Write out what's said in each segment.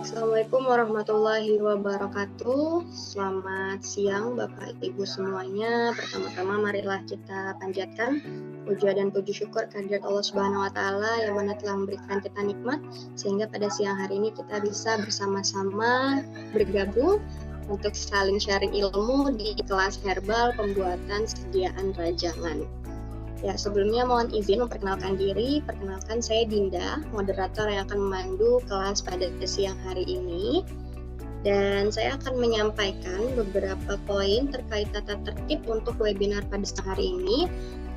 Assalamualaikum warahmatullahi wabarakatuh. Selamat siang Bapak Ibu semuanya. Pertama-tama marilah kita panjatkan puja dan puji syukur kehadirat Allah Subhanahu wa taala yang mana telah memberikan kita nikmat sehingga pada siang hari ini kita bisa bersama-sama bergabung untuk saling sharing ilmu di kelas herbal pembuatan sediaan rajangan. Ya, sebelumnya mohon izin memperkenalkan diri. Perkenalkan, saya Dinda, moderator yang akan memandu kelas pada siang hari ini. Dan saya akan menyampaikan beberapa poin terkait tata tertib untuk webinar pada siang hari ini.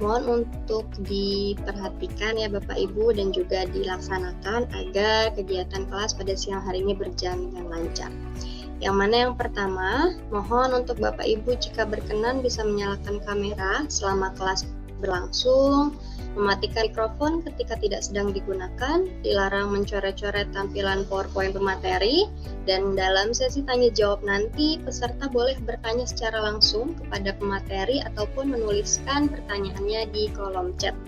Mohon untuk diperhatikan ya Bapak Ibu dan juga dilaksanakan agar kegiatan kelas pada siang hari ini berjalan dengan lancar. Yang mana yang pertama, mohon untuk Bapak Ibu jika berkenan bisa menyalakan kamera selama kelas berlangsung, mematikan mikrofon ketika tidak sedang digunakan, dilarang mencoret-coret tampilan PowerPoint pemateri, dan dalam sesi tanya jawab nanti peserta boleh bertanya secara langsung kepada pemateri ataupun menuliskan pertanyaannya di kolom chat.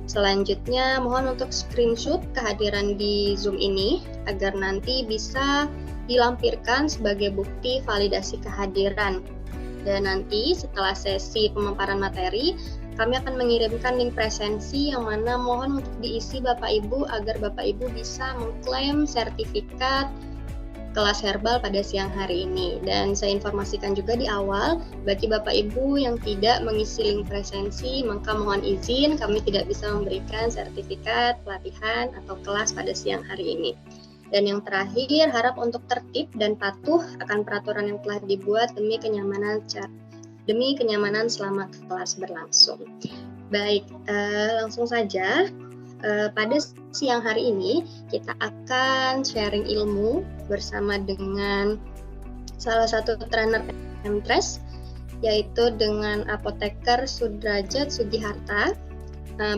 Selanjutnya mohon untuk screenshot kehadiran di Zoom ini agar nanti bisa dilampirkan sebagai bukti validasi kehadiran. Dan nanti setelah sesi pemaparan materi, kami akan mengirimkan link presensi yang mana mohon untuk diisi Bapak Ibu agar Bapak Ibu bisa mengklaim sertifikat kelas herbal pada siang hari ini. Dan saya informasikan juga di awal, bagi Bapak Ibu yang tidak mengisi link presensi, maka mohon izin kami tidak bisa memberikan sertifikat pelatihan atau kelas pada siang hari ini. Dan yang terakhir, harap untuk tertib dan patuh akan peraturan yang telah dibuat demi kenyamanan selama kelas berlangsung. Baik, langsung saja. Pada siang hari ini kita akan sharing ilmu bersama dengan salah satu trainer MTres, yaitu dengan apoteker Sudrajat Sugiharta.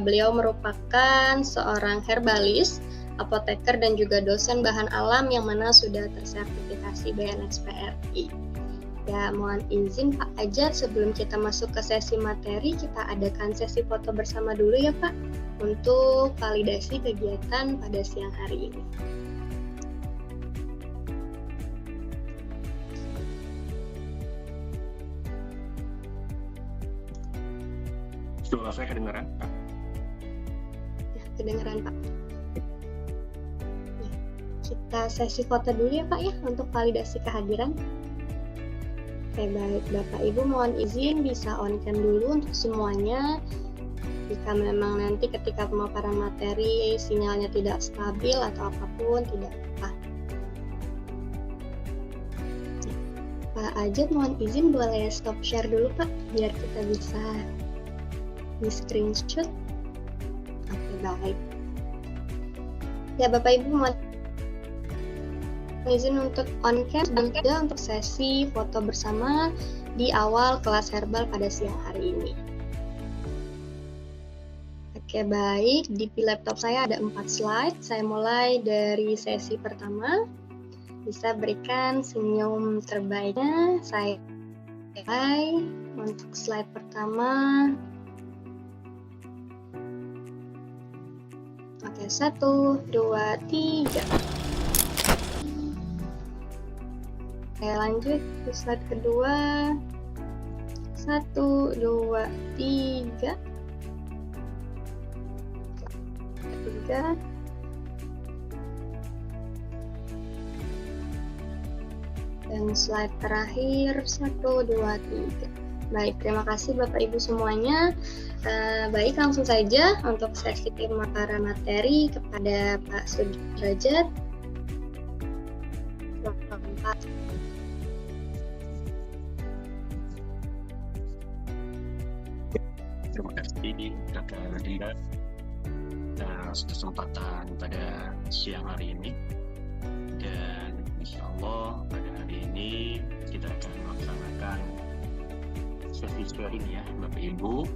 Beliau merupakan seorang herbalis, apoteker dan juga dosen bahan alam yang mana sudah tersertifikasi BNSPRI. Ya, mohon izin Pak Ajat, sebelum kita masuk ke sesi materi, kita adakan sesi foto bersama dulu ya Pak, untuk validasi kegiatan pada siang hari ini. Suara saya kedengaran, Pak? Ya, kedengaran Pak. Ya, kita sesi foto dulu ya Pak ya, untuk validasi kehadiran. Oke, baik Bapak Ibu, mohon izin bisa on cam dulu untuk semuanya. Jika memang nanti ketika pemaparan materi sinyalnya tidak stabil atau apapun, tidak apa. Pak Ajat, mohon izin boleh stop share dulu Pak, biar kita bisa di screenshot. Oke, baik. Ya Bapak Ibu, mohon izin untuk on cam dan juga untuk sesi foto bersama di awal kelas herbal pada siang hari ini. Oke, baik, di laptop saya ada 4 slide. Saya mulai dari sesi pertama. Bisa berikan senyum terbaiknya. Saya mulai untuk slide pertama. Oke, 1, 2, 3. Oke, lanjut ke slide kedua. 1, 2, 3. 3. Dan slide terakhir 1, 2, 3. Baik, terima kasih Bapak Ibu semuanya. Baik, langsung saja untuk sesi pemaparan materi kepada Pak Sudrajat. Terima kasih Kakak Dinda atas kesempatan pada siang hari ini. Dan insya Allah pada hari ini kita akan melaksanakan sesi sharing ya Bapak Ibu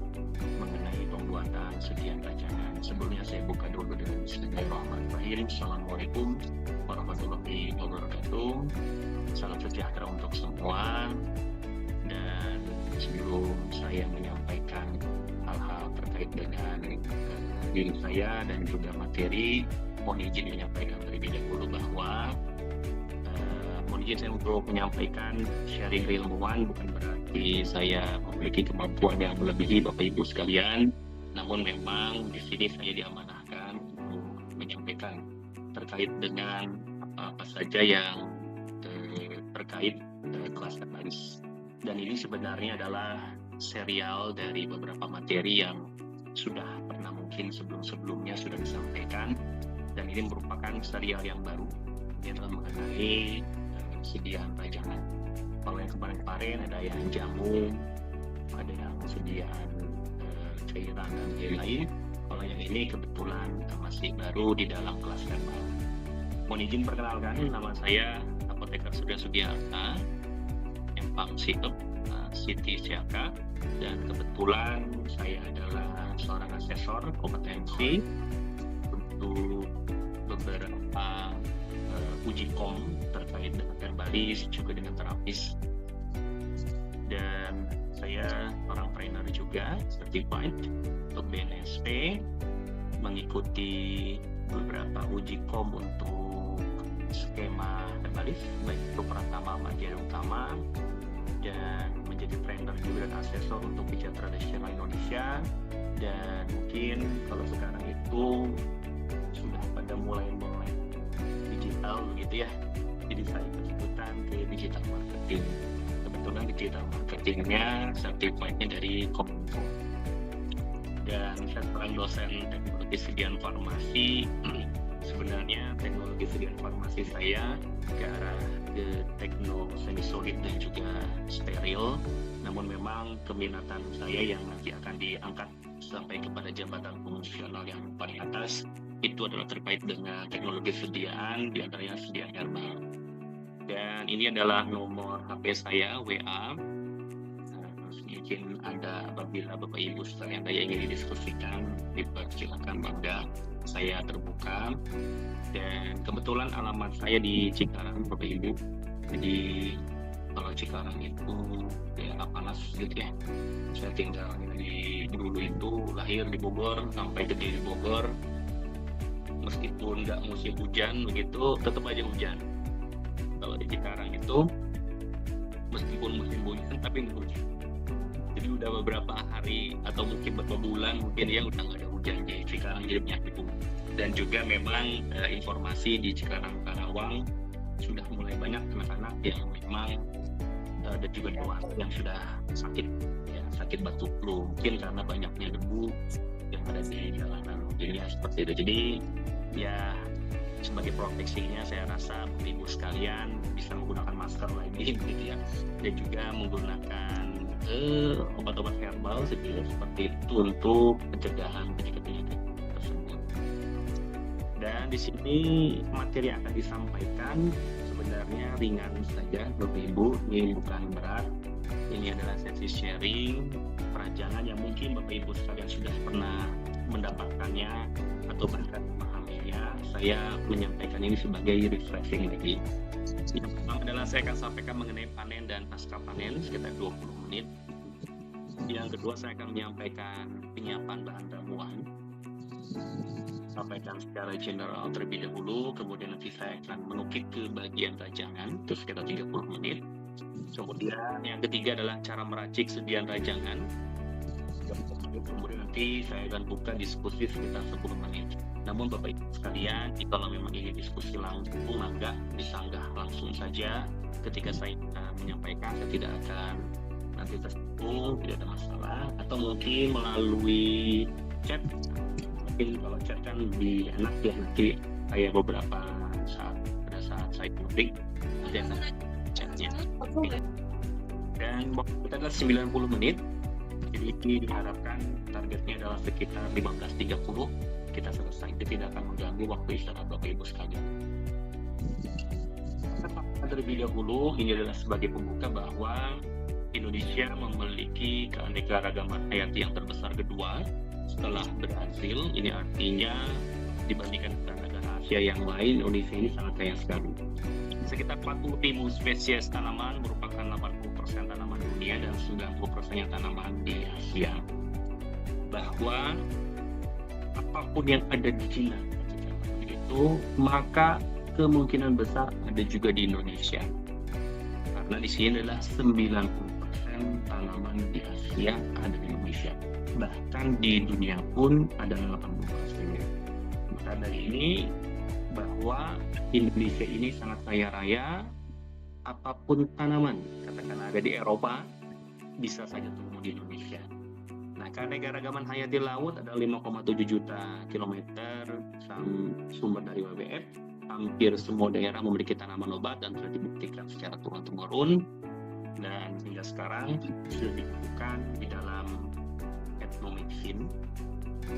mengenai pembuatan sediaan rajangan. Sebelumnya saya buka dulu dengan Bismillahirrahmanirrahim. Assalamualaikum warahmatullahi wabarakatuh. Salam sejahtera untuk semua. Dan sebelum saya menyampaikan hal-hal terkait dengan diri saya dan juga materi, mohon izin menyampaikan terlebih dahulu bahwa izin saya untuk menyampaikan sharing keilmuan, bukan berarti saya memiliki kemampuan yang melebihi Bapak Ibu sekalian. Namun memang di sini saya diamanahkan untuk menyampaikan terkait dengan apa saja yang terkait kelas terbaris. Dan ini sebenarnya adalah serial dari beberapa materi yang sudah pernah mungkin sebelum-sebelumnya sudah disampaikan, dan ini merupakan serial yang baru yang mengenai sediaan rajangan. Kalau yang kemarin-kemarin ada yang jamu, ada yang sediaan cairan dan lain-lain. Kalau yang ini kebetulan masih baru di dalam kelas verbal. Mohon izin perkenalkan, nama saya Apoteker Surya Sugiharta, Empang Sikep Siti Siaka, dan kebetulan saya adalah seorang asesor kompetensi untuk beberapa uji kom terkait dengan verbalis juga dengan terapis, dan saya orang trainer juga certified untuk BNSP, mengikuti beberapa uji kom untuk skema verbalis baik itu Pratama, Madya Utama, dan menjadi trainer juga dan asesor untuk pijat tradisional Indonesia. Dan mungkin kalau sekarang itu sudah pada mulai digital begitu ya, jadi saya ikutan ke digital marketing. Kebetulan digital marketingnya certified-nya dari Kominfo, dan saya seorang dosen teknologi sediaan farmasi. Sebenarnya teknologi sediaan farmasi saya ke arah ke tekno semi solid dan juga steril, namun memang keminatan saya yang nanti akan diangkat sampai kepada jabatan fungsional yang paling atas itu adalah terkait dengan teknologi sediaan, diantaranya sediaan herbal. Dan ini adalah nomor HP saya, WA. Mungkin Anda apabila Bapak Ibu sekalian yang ingin didiskusikan, dipersilakan bangga, saya terbuka. Dan kebetulan alamat saya di Cikarang Bapak Ibu, jadi kalau Cikarang itu daerah panas gitu ya. Saya tinggal di dulu itu lahir di Bogor sampai gede di Bogor, meskipun nggak musim hujan begitu tetap aja hujan. Kalau di Cikarang itu meskipun musim hujan tapi nggak hujan. Jadi udah beberapa hari atau mungkin beberapa bulan mungkin ya udah nggak ada hujan di Cikarang, jadi penyakit umum. Dan juga memang informasi di Cikarang Karawang sudah mulai banyak anak-anak yang memang dan juga dewasa yang sudah sakit ya, sakit batuk flu, mungkin karena banyaknya debu yang ada di jalanan ya, seperti itu. Jadi ya sebagai proteksinya saya rasa ibu sekalian bisa menggunakan masker lagi gitu ya, dan juga menggunakan obat-obat herbal seperti itu untuk pencegahan penyakit-penyakit tersebut. Dan di sini materi yang akan disampaikan sebenarnya ringan saja Bapak Ibu, ini bukan berat. Ini adalah sesi sharing perajangan yang mungkin Bapak Ibu sekalian sudah pernah mendapatkannya atau bahkan memahaminya. Saya menyampaikan ini sebagai refreshing lagi. Yang pertama adalah saya akan sampaikan mengenai panen dan pasca panen sekitar 20 menit. Yang kedua saya akan menyampaikan penyiapan bahan ramuan, sampaikan secara general terlebih dahulu, kemudian nanti saya akan menukik ke bagian rajangan itu sekitar 30 menit. Kemudian yang ketiga adalah cara meracik sediaan rajangan, kemudian nanti saya akan buka diskusi sekitar 10 menit. Namun Bapak Ibu sekalian, kalau memang ingin diskusi langsung, maka disanggah langsung saja. Ketika saya menyampaikan, saya tidak akan nanti tersinggung, tidak ada masalah. Atau mungkin melalui chat, mungkin kalau chat kan lebih enak ya, nanti saya beberapa saat pada saat saya publik dan chatnya. Dan waktu kita adalah 90 menit, jadi diharapkan targetnya adalah sekitar 15.30 kita selesai, itu tidak akan mengganggu waktu istirahat Bapak Ibu sekalian. Terlebih dahulu, ini adalah sebagai pembuka bahwa Indonesia memiliki keanekaragaman hayati yang terbesar kedua setelah Brasil. Ini artinya dibandingkan negara Asia yang lain, Indonesia ini sangat kaya sekali. Sekitar 40.000 spesies tanaman, merupakan 80% tanaman dunia dan 90% tanaman di Asia. Bahwa apapun yang ada di Cina itu, maka kemungkinan besar ada juga di Indonesia. Karena di sini adalah 90% tanaman di Asia ada di Indonesia. Bahkan di dunia pun ada 80%. Maka dari ini bahwa Indonesia ini sangat kaya raya, apapun tanaman, katakan ada di Eropa, bisa saja tumbuh di Indonesia. Nah, keanekaragaman hayati laut ada 5,7 juta kilometer sumber dari WWF. Hampir semua daerah memiliki tanaman obat dan sudah dibuktikan secara turun-temurun, dan hingga sekarang sudah dibuktikan di dalam etnomedicine.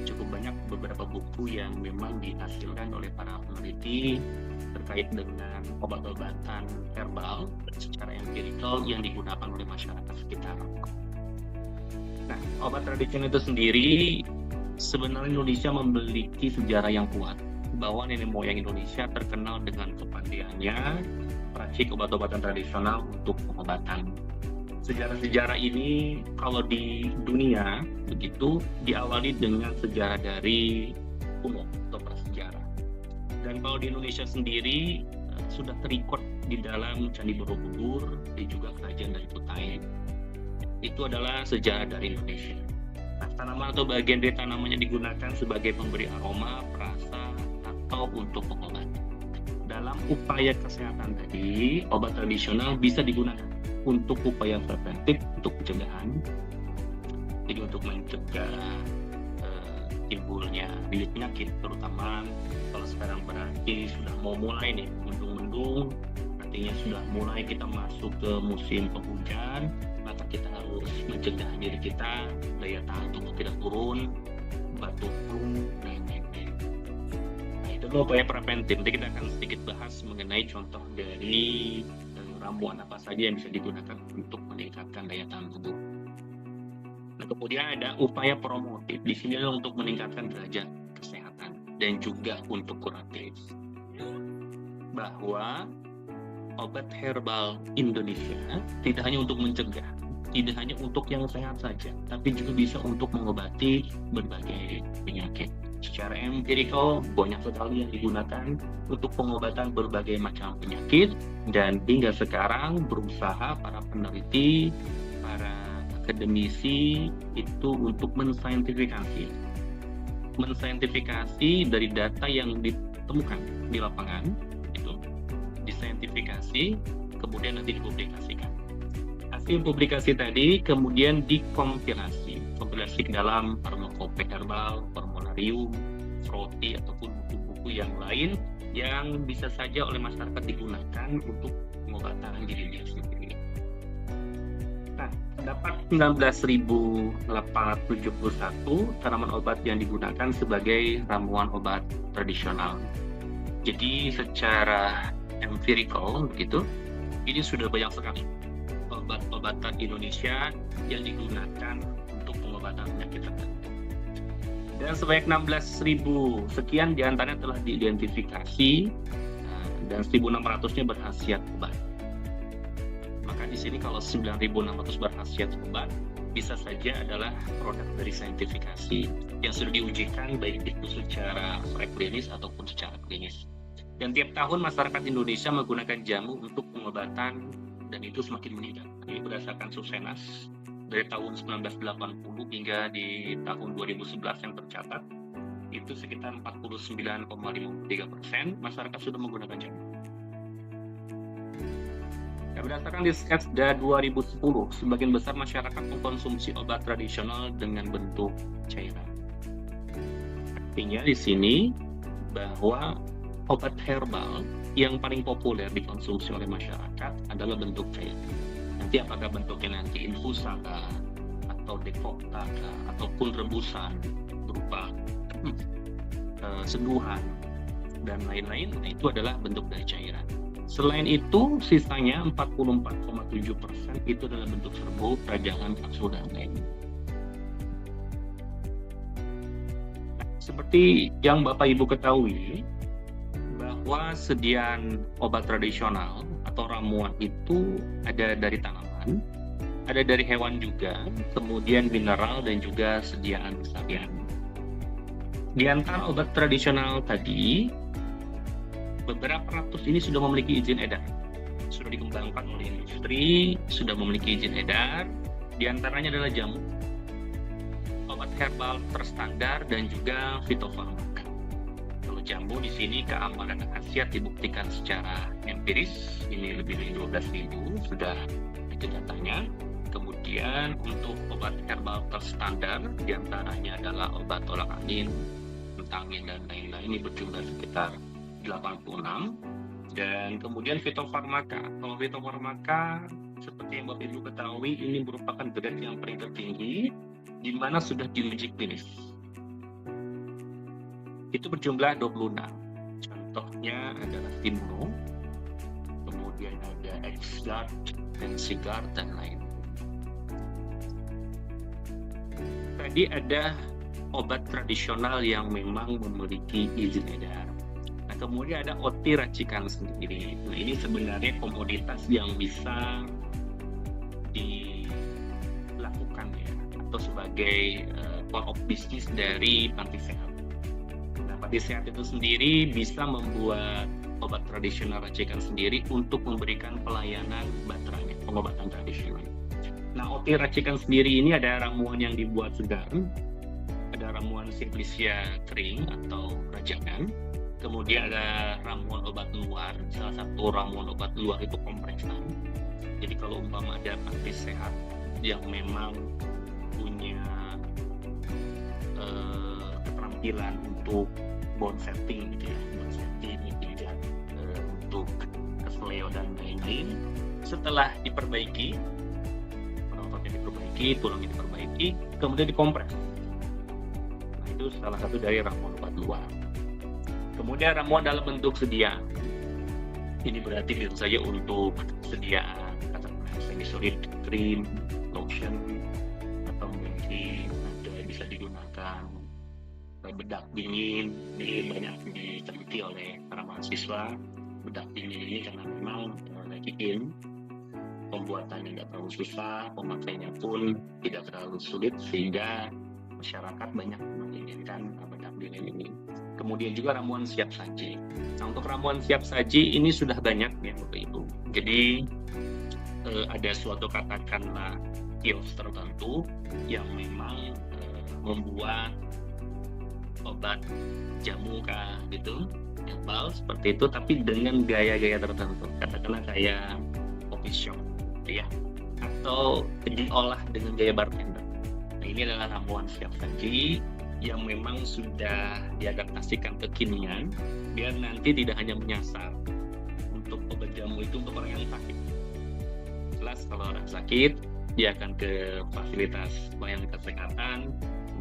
Cukup banyak beberapa buku yang memang dihasilkan oleh para peneliti terkait dengan obat-obatan herbal secara empirikal yang digunakan oleh masyarakat sekitar. Nah, obat tradisional itu sendiri sebenarnya Indonesia memiliki sejarah yang kuat, bahwa nenek moyang Indonesia terkenal dengan kepandaiannya meracik obat-obatan tradisional untuk pengobatan. Sejarah-sejarah ini kalau di dunia begitu diawali dengan sejarah dari kuno atau prasejarah. Dan kalau di Indonesia sendiri sudah terikut di dalam Candi Borobudur dan juga kerajaan dari Kutai. Itu adalah sejarah dari Indonesia. Nah, tanaman atau bagian dari tanamannya digunakan sebagai pemberi aroma, perasa, atau untuk pengobatan. Dalam upaya kesehatan tadi, obat tradisional bisa digunakan untuk upaya preventif, untuk pencegahan. Jadi untuk mencegah timbulnya bibit penyakit, terutama kalau sekarang berarti sudah mau mulai nih mendung-mendung, artinya sudah mulai kita masuk ke musim penghujan, maka kita harus mencegah diri kita, daya tahan tubuh tidak turun, batuk flu, dan lain-lain. Nah, itu adalah upaya preventif. Nanti kita akan sedikit bahas mengenai contoh dari ramuan apa saja yang bisa digunakan untuk meningkatkan daya tahan tubuh. Nah, kemudian ada upaya promotif. Di sini adalah untuk meningkatkan derajat kesehatan dan juga untuk kuratif. Bahwa obat herbal Indonesia tidak hanya untuk mencegah, tidak hanya untuk yang sehat saja, tapi juga bisa untuk mengobati berbagai penyakit. Secara empirikal, banyak sekali yang digunakan untuk pengobatan berbagai macam penyakit, dan hingga sekarang berusaha para peneliti, para akademisi itu untuk mensaintifikasi dari data yang ditemukan di lapangan, itu disaintifikasi, kemudian nanti dipublikasikan. Hasil publikasi tadi kemudian dikompilasi ke dalam farmakope herbal, formularium, froti, ataupun buku-buku yang lain yang bisa saja oleh masyarakat digunakan untuk pengobatan diri dia sendiri. Nah, terdapat 19.871 tanaman obat yang digunakan sebagai ramuan obat tradisional. Jadi secara empirikal begitu, ini sudah banyak sekali obat-obatan Indonesia yang digunakan untuk pengobatan penyakit tertentu. Dan sebanyak 16.000 sekian diantaranya telah diidentifikasi dan 1.600-nya berkhasiat obat. Maka di sini kalau 9.600 berkhasiat obat bisa saja adalah produk dari saintifikasi yang sudah diujikan baik itu secara preklinis ataupun secara klinis. Dan tiap tahun masyarakat Indonesia menggunakan jamu untuk pengobatan, dan itu semakin meningkat. Ini berdasarkan Susenas dari tahun 1980 hingga di tahun 2011 yang tercatat, itu sekitar 49,53% masyarakat sudah menggunakan jamu. Ya, berdasarkan Riskesda 2010, sebagian besar masyarakat mengkonsumsi obat tradisional dengan bentuk cairan. Artinya di sini bahwa obat herbal yang paling populer dikonsumsi oleh masyarakat adalah bentuk cair. Nanti apakah bentuknya nanti infusa atau dekokta ataupun rebusan berupa seduhan dan lain-lain, nah itu adalah bentuk dari cairan. Selain itu, sisanya 44,7% itu adalah bentuk serbuk, rajangan, kapsul, dan lain. Seperti yang Bapak Ibu ketahui, bahwa sediaan obat tradisional atau ramuan itu ada dari tanaman, ada dari hewan juga, kemudian mineral, dan juga sediaan keseharian. Di antara obat tradisional tadi, beberapa ratus ini sudah memiliki izin edar. sudah dikembangkan oleh industri, sudah memiliki izin edar. Di antaranya adalah jamu, obat herbal terstandar, dan juga fitofarmaka. Kalau jamu di sini keamanan dan khasiat dibuktikan secara empiris, ini lebih dari 12.000 sudah itu datanya. Kemudian untuk obat herbal terstandar, di antaranya adalah obat tolak angin, angin dan lain-lain, ini berjumlah sekitar 86. Dan kemudian fitofarmaka. Kalau fitofarmaka, seperti yang Bapak Ibu ketahui, ini merupakan grade yang paling tertinggi, di mana sudah diuji klinis. Itu berjumlah 26. Contohnya adalah Stimulo, kemudian ada Xgard, Ensigard, dan lain. Tadi ada obat tradisional yang memang memiliki izin edar. Nah, kemudian ada OT racikan sendiri. Nah, ini sebenarnya komoditas yang bisa dilakukan ya, atau sebagai core of business dari panti sehat. Nah, panti sehat itu sendiri bisa membuat obat tradisional racikan sendiri untuk memberikan pelayanan baterainya, pengobatan tradisional. Nah, OT racikan sendiri ini ada ramuan yang dibuat segar, ada ramuan simplicia kering atau rajangan, kemudian ada ramuan obat luar. Salah satu ramuan obat luar itu kompresan. Jadi kalau umpama ada panti sehat yang memang punya keterampilan untuk bone setting gitu ya, bone setting tidak untuk kesleo dan lain-lain, setelah diperbaiki, ototnya diperbaiki, tulangnya diperbaiki, kemudian dikompres. Nah, itu salah satu dari ramuan obat luar. Kemudian ramuan dalam bentuk sedia. Ini berarti tentu saja untuk sediaan katakanlah semi-solid cream, lotion, atau mungkin ada bisa digunakan bedak dingin. Ini banyak diteliti oleh para mahasiswa. Bedak dingin ini karena memang lagi in, pembuatannya tidak terlalu susah, pemakaiannya pun tidak terlalu sulit, sehingga masyarakat banyak menginginkan bedak dingin ini. Kemudian juga ramuan siap saji. Nah, untuk ramuan siap saji ini sudah banyak ya Bapak Ibu. Jadi ada suatu katakanlah kios tertentu yang memang membuat obat jamu kah gitu, herbal seperti itu, tapi dengan gaya-gaya tertentu. Katakanlah kayak coffee shop gitu ya, atau diolah dengan gaya bartender. Nah, ini adalah ramuan siap saji yang memang sudah diadaptasikan kekinian, biar nanti tidak hanya menyasar untuk obat jamu itu untuk orang yang sakit. Jelas kalau orang sakit, dia akan ke fasilitas pelayanan kesehatan,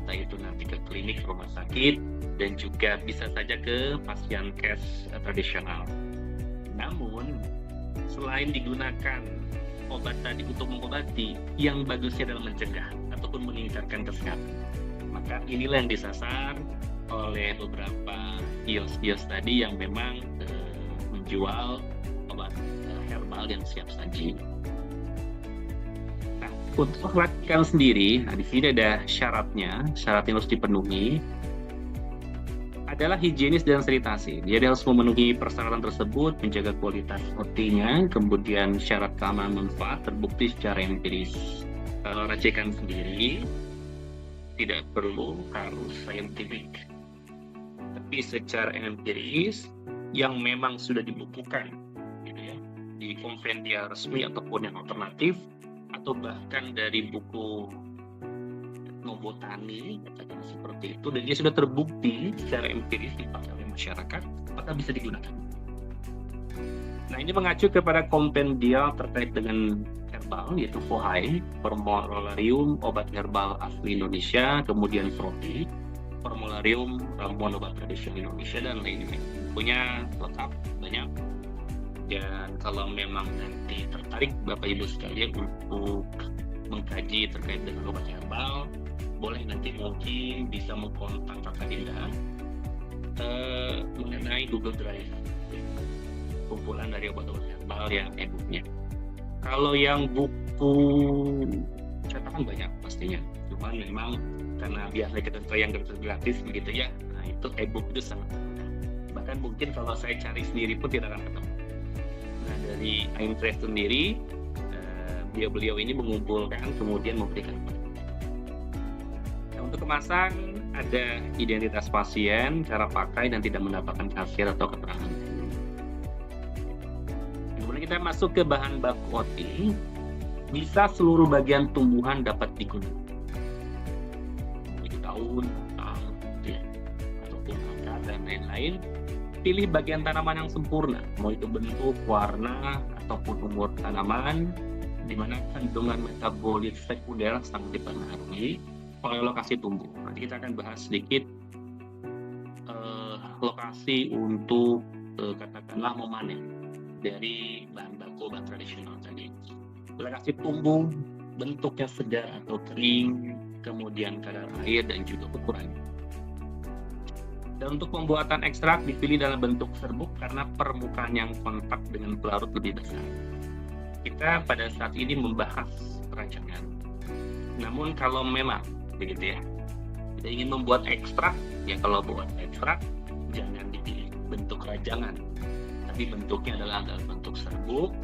entah itu nanti ke klinik, rumah sakit, dan juga bisa saja ke pasienkes tradisional. Namun, selain digunakan obat tadi untuk mengobati, yang bagusnya adalah mencegah ataupun meningkatkan kesehatan. Maka inilah yang disasar oleh beberapa kios-kios tadi yang memang menjual obat herbal yang siap saji. Nah, untuk racikan sendiri, nah di sini ada syaratnya, syarat yang harus dipenuhi adalah higienis dan sanitasi. Jadi harus memenuhi persyaratan tersebut, menjaga kualitas OT-nya, kemudian syarat keamanan manfaat terbukti secara empiris. Kalau racikan sendiri tidak perlu harus saintifik, tapi secara empiris yang memang sudah dibukukan gitu ya, di kompendia resmi ataupun yang alternatif, atau bahkan dari buku etnobotani katakan seperti itu, dan dia sudah terbukti secara empiris dipakai oleh masyarakat, maka bisa digunakan. Nah, ini mengacu kepada kompendia terkait dengan herbal, yaitu FOHAI, Formularium Obat Herbal Asli Indonesia, kemudian FROTI, Formularium Ramuan Obat Tradisional Indonesia, dan lain-lain. Punya lengkap, banyak. Dan kalau memang nanti tertarik Bapak Ibu sekalian untuk mengkaji terkait dengan obat herbal, boleh nanti mungkin bisa mengkontak Kakak Dinda mengenai Google Drive, kumpulan dari obat-obat herbal yang e-booknya. Kalau yang buku cetakan banyak pastinya, cuman memang karena biasa kita yang gratis begitu ya, nah itu e-book itu sangat terbatas. Bahkan mungkin kalau saya cari sendiri pun tidak akan ketemu. Nah, ada dari Aintrest sendiri, beliau ini mengumpulkan kemudian memberikan. Nah, untuk kemasan ada identitas pasien, cara pakai dan tidak mendapatkan kasir atau keterangan. Kemudian kita masuk ke bahan baku OT. Bisa seluruh bagian tumbuhan dapat digunakan. Itu daun, batang, ataupun akar dan lain-lain. Pilih bagian tanaman yang sempurna, mau itu bentuk, warna, ataupun umur tanaman, di mana kandungan metabolit sekunder sangat dipengaruhi oleh lokasi tumbuh. Nanti kita akan bahas sedikit lokasi untuk katakanlah memanen dari bahan baku obat tradisional tadi. Lokasi tumbuh, bentuknya segar atau kering, kemudian kadar air dan juga ukurannya. Dan untuk pembuatan ekstrak dipilih dalam bentuk serbuk karena permukaan yang kontak dengan pelarut lebih besar. Kita pada saat ini membahas rajangan. Namun kalau memang begitu ya, kita ingin membuat ekstrak, ya kalau buat ekstrak jangan dipilih bentuk rajangan, tapi bentuknya adalah dalam bentuk serbuk,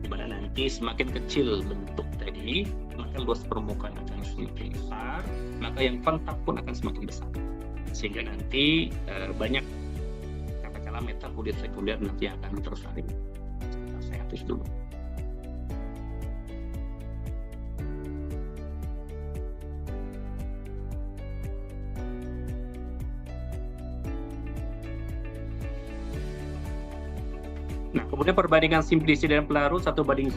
di mana nanti semakin kecil bentuk tadi, maka luas permukaan akan semakin besar, maka yang kontak pun akan semakin besar. Sehingga nanti banyak katakanlah metabolit sekunder nanti akan tersaring. Saya hapus dulu. Nah, kemudian perbandingan simplici dan pelarut 1:10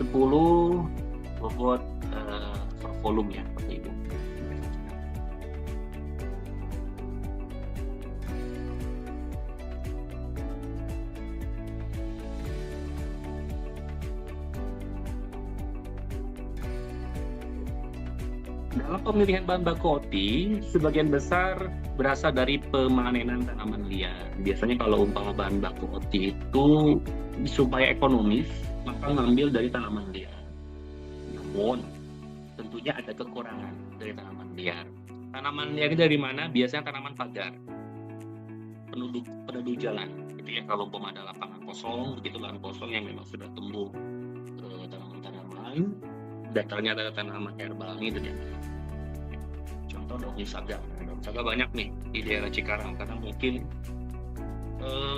bobot per volume ya, seperti itu. Dalam pemilihan bahan baku OT, sebagian besar berasal dari pemanenan tanaman liar. Biasanya kalau umpama bahan baku OT itu supaya ekonomis, maka ngambil dari tanaman liar. Namun, tentunya ada kekurangan dari tanaman liar. Tanaman liar dari mana? Biasanya tanaman pagar, penuduh jalan. Gitu ya, kalau umpama ada lapangan kosong, begitu lahan kosong yang memang sudah tumbuh tanaman-tanaman, dan ternyata ada tanaman herbal ini dan contoh daun saga. Daun saga banyak nih di daerah Cikarang karena mungkin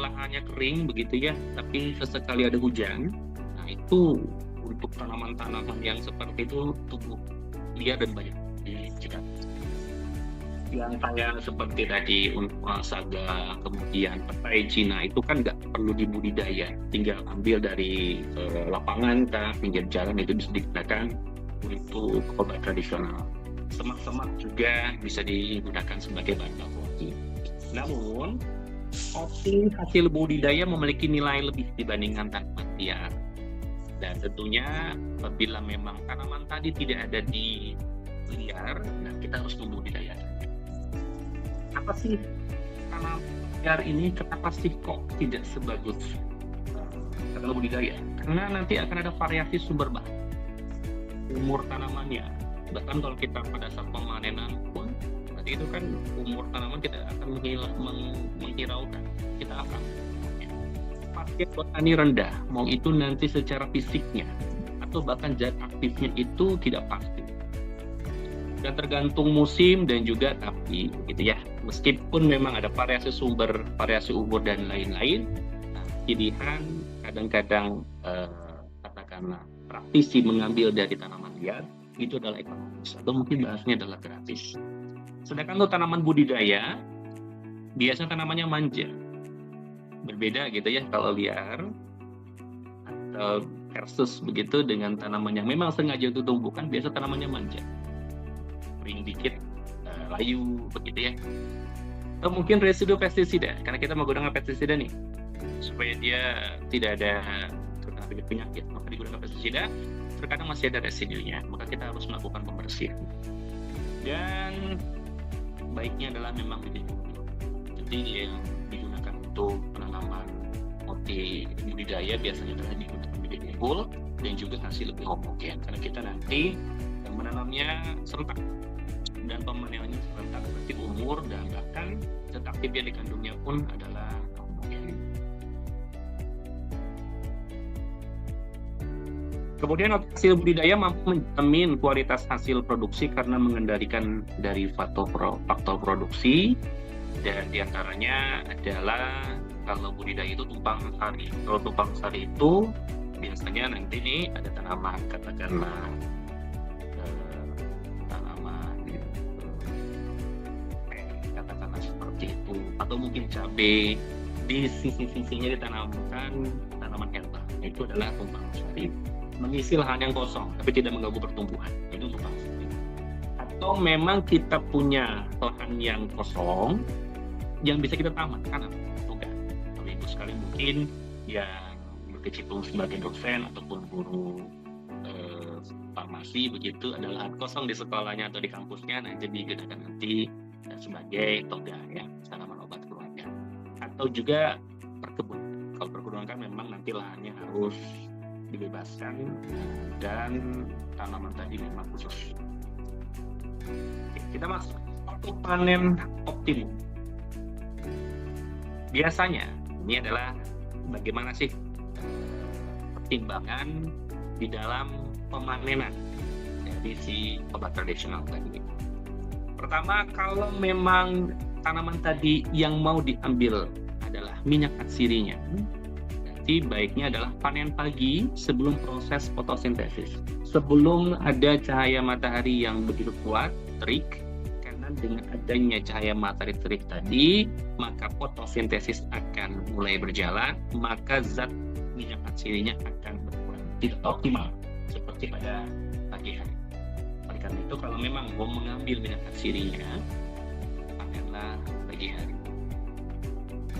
lahannya kering begitu ya, tapi sesekali ada hujan. Nah, itu untuk tanaman-tanaman yang seperti itu tumbuh liar dan banyak di Cikarang. Yang kayak seperti tadi saga, kemudian petai Cina itu kan nggak perlu dibudidaya, tinggal ambil dari lapangan ke pinggir jalan, itu bisa digunakan untuk obat tradisional. Semak-semak juga bisa digunakan sebagai bahan baku OT. Namun OT hasil budidaya memiliki nilai lebih dibandingkan tanaman liar. Dan tentunya apabila memang tanaman tadi tidak ada di liar, nah kita harus membudidayakan. Apa sih tanaman liar ini? Kenapa sih kok tidak sebagus tanaman budidaya? Karena nanti akan ada variasi sumber bahan, umur tanamannya. Bahkan kalau kita pada saat pemanenan pun, tadi itu kan umur tanaman kita akan menghiraukan, kita akan paket botani rendah, mau itu nanti secara fisiknya atau bahkan zat aktifnya itu tidak pasti. Dan tergantung musim dan juga tapi gitu ya. Meskipun memang ada variasi sumber, variasi umur dan lain-lain, pilihan kadang-kadang katakanlah praktisi mengambil dari tanaman liar itu adalah ekonomis atau mungkin bahasanya adalah gratis. Sedangkan untuk tanaman budidaya biasanya tanamannya manja. Berbeda gitu ya kalau liar atau versus begitu dengan tanaman yang memang sengaja itu tumbuhkan, biasa tanamannya manja. Kering dikit, layu begitu ya. Atau mungkin residu pestisida, karena kita menggunakan pestisida nih supaya dia tidak ada penyakit, maka digunakan pestisida. Terkadang masih ada residunya, maka kita harus melakukan pembersihan. Dan baiknya adalah memang bibit unggul. Jadi yang digunakan untuk penanaman OT budidaya biasanya adalah digunakan bibit unggul dan juga hasil lebih homogen, karena kita nanti menanamnya serentak dan pemanenannya serentak, berarti umur dan bahkan zat aktif yang dikandungnya pun adalah homogen. Kemudian hasil budidaya mampu menjamin kualitas hasil produksi karena mengendalikan dari faktor produksi, dan diantaranya adalah kalau budidaya itu tumpang sari. Kalau tumpang sari itu biasanya nanti nih ada tanaman, katakanlah tanaman katakanlah seperti itu, atau mungkin cabai, di sisi-sisinya ditanamkan tanaman herbal. Itu adalah tumpang sari. Mengisi lahan yang kosong tapi tidak mengganggu pertumbuhan, itu tumpang sari. Atau memang kita punya lahan yang kosong yang bisa kita tamatkan atau enggak. Bapak Ibu sekalian mungkin yang berkecimpung sebagai dosen ataupun guru farmasi begitu, ada lahan kosong di sekolahnya atau di kampusnya, nah jadi digunakan nanti sebagai toga ya, tanaman obat keluarga. Atau juga perkebunan. Kalau perkebunan kan memang nanti lahannya harus dibebaskan dan tanaman tadi memang khusus. Oke, kita masuk waktu panen optimum. Biasanya ini adalah bagaimana sih pertimbangan di dalam pemanenan dari si obat tradisional tadi. Pertama, kalau memang tanaman tadi yang mau diambil adalah minyak atsirinya, berarti baiknya adalah panen pagi sebelum proses fotosintesis, sebelum ada cahaya matahari yang begitu kuat, terik. Karena dengan adanya cahaya matahari terik tadi, maka fotosintesis akan mulai berjalan, maka zat minyak atsirinya akan berkurang, tidak optimal seperti pada pagi hari. Oleh karena itu, kalau memang mau mengambil minyak atsirinya, panenlah pagi hari.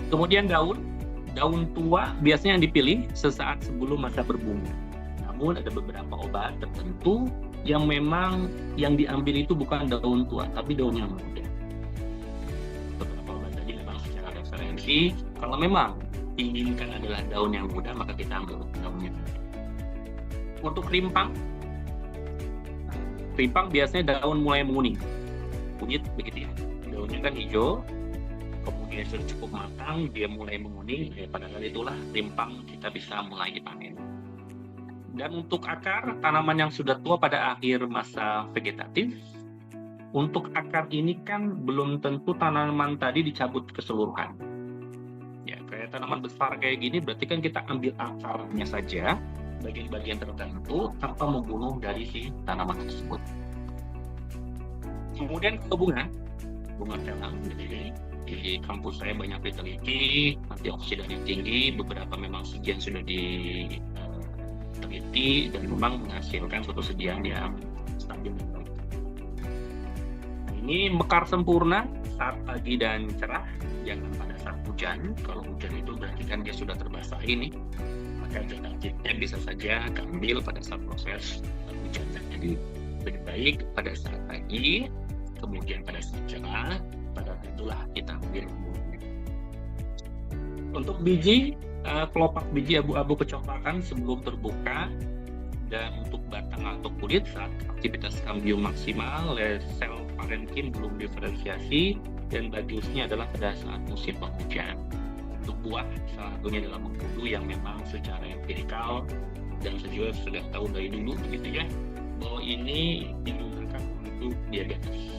Kemudian daun tua biasanya yang dipilih sesaat sebelum masa berbunga. Namun ada beberapa obat tertentu yang memang yang diambil itu bukan daun tua, tapi daun yang muda. Beberapa obat tadi memang secara referensi, kalau memang diinginkan adalah daun yang muda, maka kita ambil daunnya. Untuk rimpang biasanya daun mulai menguning, kunyit begitu ya. Daunnya kan hijau, kemudian sudah cukup matang, dia mulai menguning, pada kali itulah rimpang kita bisa mulai dipanen. Dan untuk akar, tanaman yang sudah tua pada akhir masa vegetatif, untuk akar ini kan belum tentu tanaman tadi dicabut keseluruhan. Ya, kayak tanaman besar kayak gini, berarti kan kita ambil akarnya saja, bagian-bagian tertentu, tanpa membunuh dari si tanaman tersebut. Kemudian ke bunga telang, jadi di kampus saya banyak diteliti, antioksidannya tinggi, beberapa memang sekian sudah diteliti dan memang menghasilkan suatu sediaan yang stabil dan baik. Nah, ini mekar sempurna saat pagi dan cerah, jangan pada saat hujan. Kalau hujan itu berarti kan dia sudah terbasahi nih, maka alternatifnya bisa saja ambil pada saat proses hujan. Jadi lebih baik pada saat pagi, kemudian pada saat cerah, pada itulah kita ambil. Untuk biji, kelopak biji abu-abu kecoklatan sebelum terbuka, dan untuk batang atau kulit saat aktivitas kambium maksimal, sel parenkim belum diferensiasi, dan bagusnya adalah pada saat musim penghujan. Untuk buah, salah satunya adalah mengkudu yang memang secara empirikal dan sejauh sudah tahu dari dulu begitu ya, bahwa ini digunakan untuk diabetes.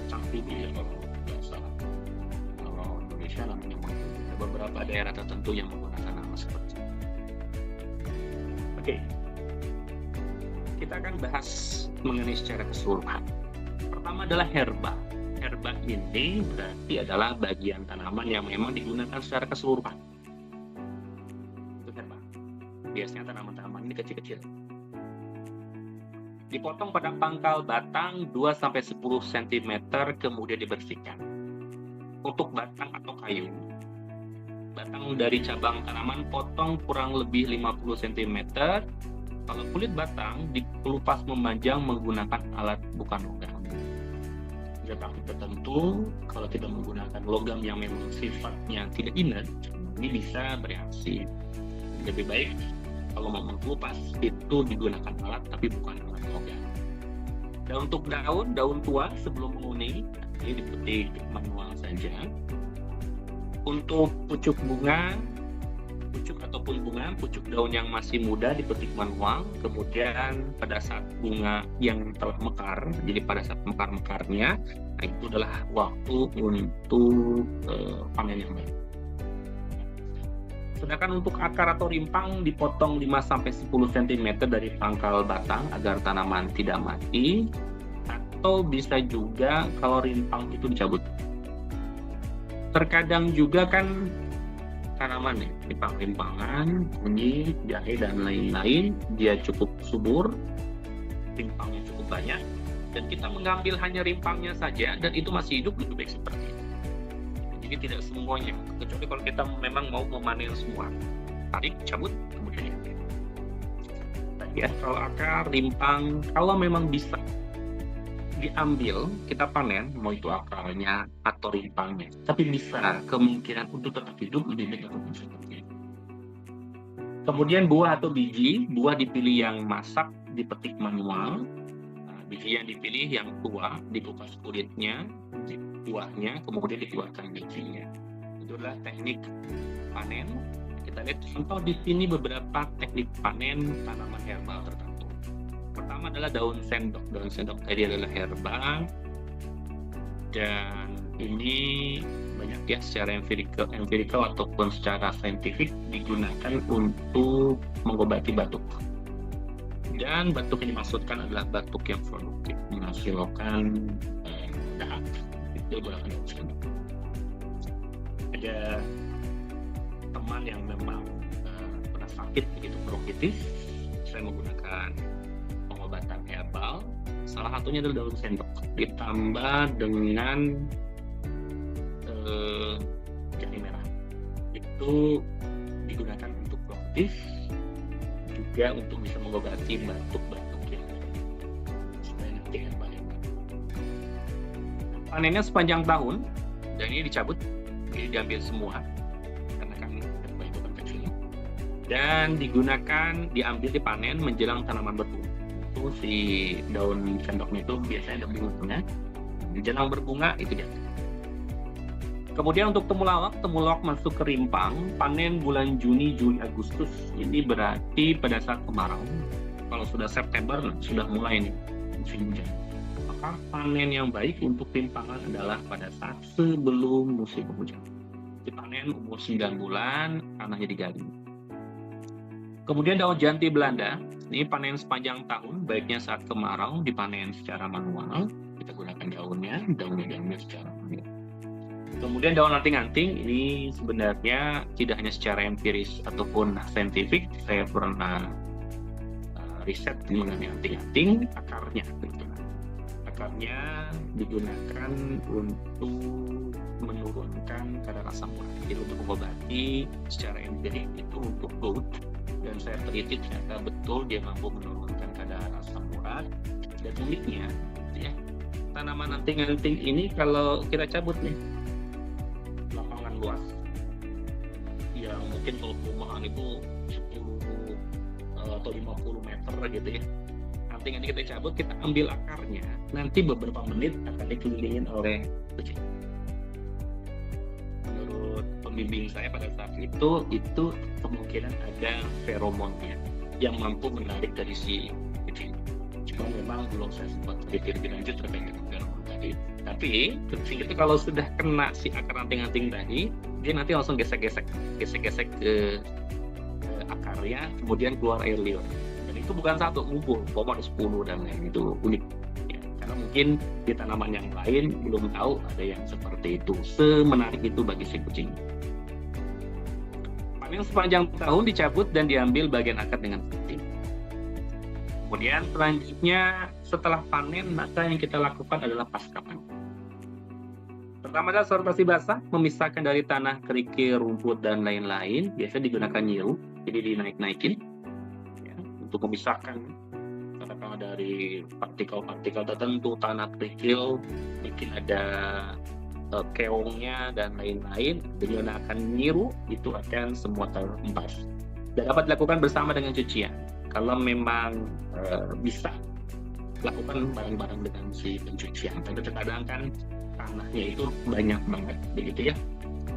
Cangkru ya kalau nggak salah. Kalau Indonesia namanya mengkudu. Ada beberapa daerah tertentu yang menggunakan nama seperti itu. Oke. Kita akan bahas mengenai secara keseluruhan. Pertama adalah herba. Herba ini berarti adalah bagian tanaman yang memang digunakan secara keseluruhan. Itu herba. Biasanya tanaman-tanaman ini kecil-kecil. Dipotong pada pangkal batang 2-10 cm, kemudian dibersihkan. Untuk batang atau kayu, batang dari cabang tanaman potong kurang lebih 50 cm. Kalau kulit batang dikelupas memanjang menggunakan alat bukan logam. Tapi tertentu, kalau tidak menggunakan logam yang memang sifatnya tidak inert, ini bisa bereaksi. Lebih baik kalau mau mengkelupas itu digunakan alat tapi bukan alat logam. Dan untuk daun tua sebelum menguning, ini dipetik manual saja. Untuk pucuk bunga pucuk ataupun bunga, pucuk daun yang masih muda dipetik manual, kemudian pada saat bunga yang telah mekar, jadi pada saat mekar-mekarnya, nah itu adalah waktu untuk panen yang baik. Sedangkan untuk akar atau rimpang dipotong 5-10 cm dari pangkal batang agar tanaman tidak mati, atau bisa juga kalau rimpang itu dicabut. Terkadang juga kan tanaman ya, rimpang-rimpangan, kunyit, jahe, dan lain-lain, dia cukup subur, rimpangnya cukup banyak, dan kita mengambil hanya rimpangnya saja, dan itu masih hidup, lebih baik seperti itu. Jadi tidak semuanya, kecuali kalau kita memang mau memanen semua. Tarik, cabut, kemudian ya, kalau akar, rimpang, kalau memang bisa diambil, kita panen, mau itu akarnya atau rimpangnya. Tapi bisa, kemungkinan untuk tetap hidup lebih baik ataupun seperti itu. Kemudian buah atau biji, buah dipilih yang masak, dipetik manual. Nah, biji yang dipilih yang tua, dikupas kulitnya, buahnya, kemudian dikeluarkan bijinya. Itu adalah teknik panen. Kita lihat contoh di sini beberapa teknik panen tanaman herbal tertentu. Pertama adalah daun sendok. Daun sendok tadi adalah herbal, dan ini banyak ya secara empirical ataupun secara saintifik digunakan untuk mengobati batuk. Dan batuk yang dimaksudkan adalah batuk yang produktif, menghasilkan dahak. Itu gunakan daun sendok. Ada teman yang memang pernah sakit begitu bronkitis, saya menggunakan pengobatan herbal. Salah satunya adalah daun sendok ditambah dengan jahe merah. Itu digunakan untuk bronkitis, juga untuk bisa mengobati batuk-batuk yang supaya nanti herbal. Panennya sepanjang tahun, dan ini dicabut, ini diambil semua karena kan herbal itu kan kecil, dan digunakan diambil dipanen menjelang tanaman berbunga. Itu si daun sendoknya itu biasanya ada bunganya, menjelang berbunga itu dia. Kemudian untuk temulawak masuk ke rimpang, panen bulan Juni, Juli, Agustus. Ini berarti pada saat kemarau. Kalau sudah September sudah mulai nih musim hujan. Maka panen yang baik untuk rimpangan adalah pada saat sebelum musim hujan. Dipanen umur 9 bulan, tanahnya digali. Kemudian daun janti Belanda, ini panen sepanjang tahun, baiknya saat kemarau dipanen secara manual. Kita gunakan daunnya diambil secara manual. Kemudian daun anting-anting ini sebenarnya tidak hanya secara empiris ataupun saintifik, saya pernah riset mengenai anting-anting, akarnya. Akarnya digunakan untuk menurunkan kadar asam urat. Jadi untuk mengobati secara empirik itu untuk gout, dan saya teliti ternyata betul dia mampu menurunkan kadar asam urat. Dan uniknya, ya, tanaman anting-anting ini kalau kita cabut nih, lapangan luas yang mungkin kalau perumahan itu 10 atau 50 meter gitu ya, anting-anting kita cabut, kita ambil akarnya, nanti beberapa menit akan dikelilingin oleh kucing. Menurut pembimbing saya pada saat itu kemungkinan ada feromonnya yang mampu menarik dari si kucing. Cuma memang belum saya sempat pikir lebih lanjut terkait dengan feromon tadi. Tapi kucing itu kalau sudah kena si akar anting-anting tadi, dia nanti langsung gesek-gesek ke akarnya, kemudian keluar air liur. Dan itu bukan satu, ngumpul, ada 10 dan lain, itu unik. Ya, karena mungkin di tanaman yang lain belum tahu ada yang seperti itu. Semenarik itu bagi si kucing. Panen sepanjang tahun dicabut dan diambil bagian akar dengan penting. Kemudian selanjutnya setelah panen, maka yang kita lakukan adalah pasca panen. Pertama adalah sortasi basah, memisahkan dari tanah, kerikil, rumput, dan lain-lain. Biasanya digunakan nyiru, jadi dinaik-naikin ya, untuk memisahkan katakanlah dari partikel-partikel tertentu, tanah, kerikil, mungkin ada keongnya dan lain-lain. Digunakan nyiru, itu akan semua terhempas. Dan dapat dilakukan bersama dengan cucian. Kalau memang bisa lakukan bareng-bareng dengan si pencucian. Tapi terkadang kan tanahnya itu banyak banget begitu ya.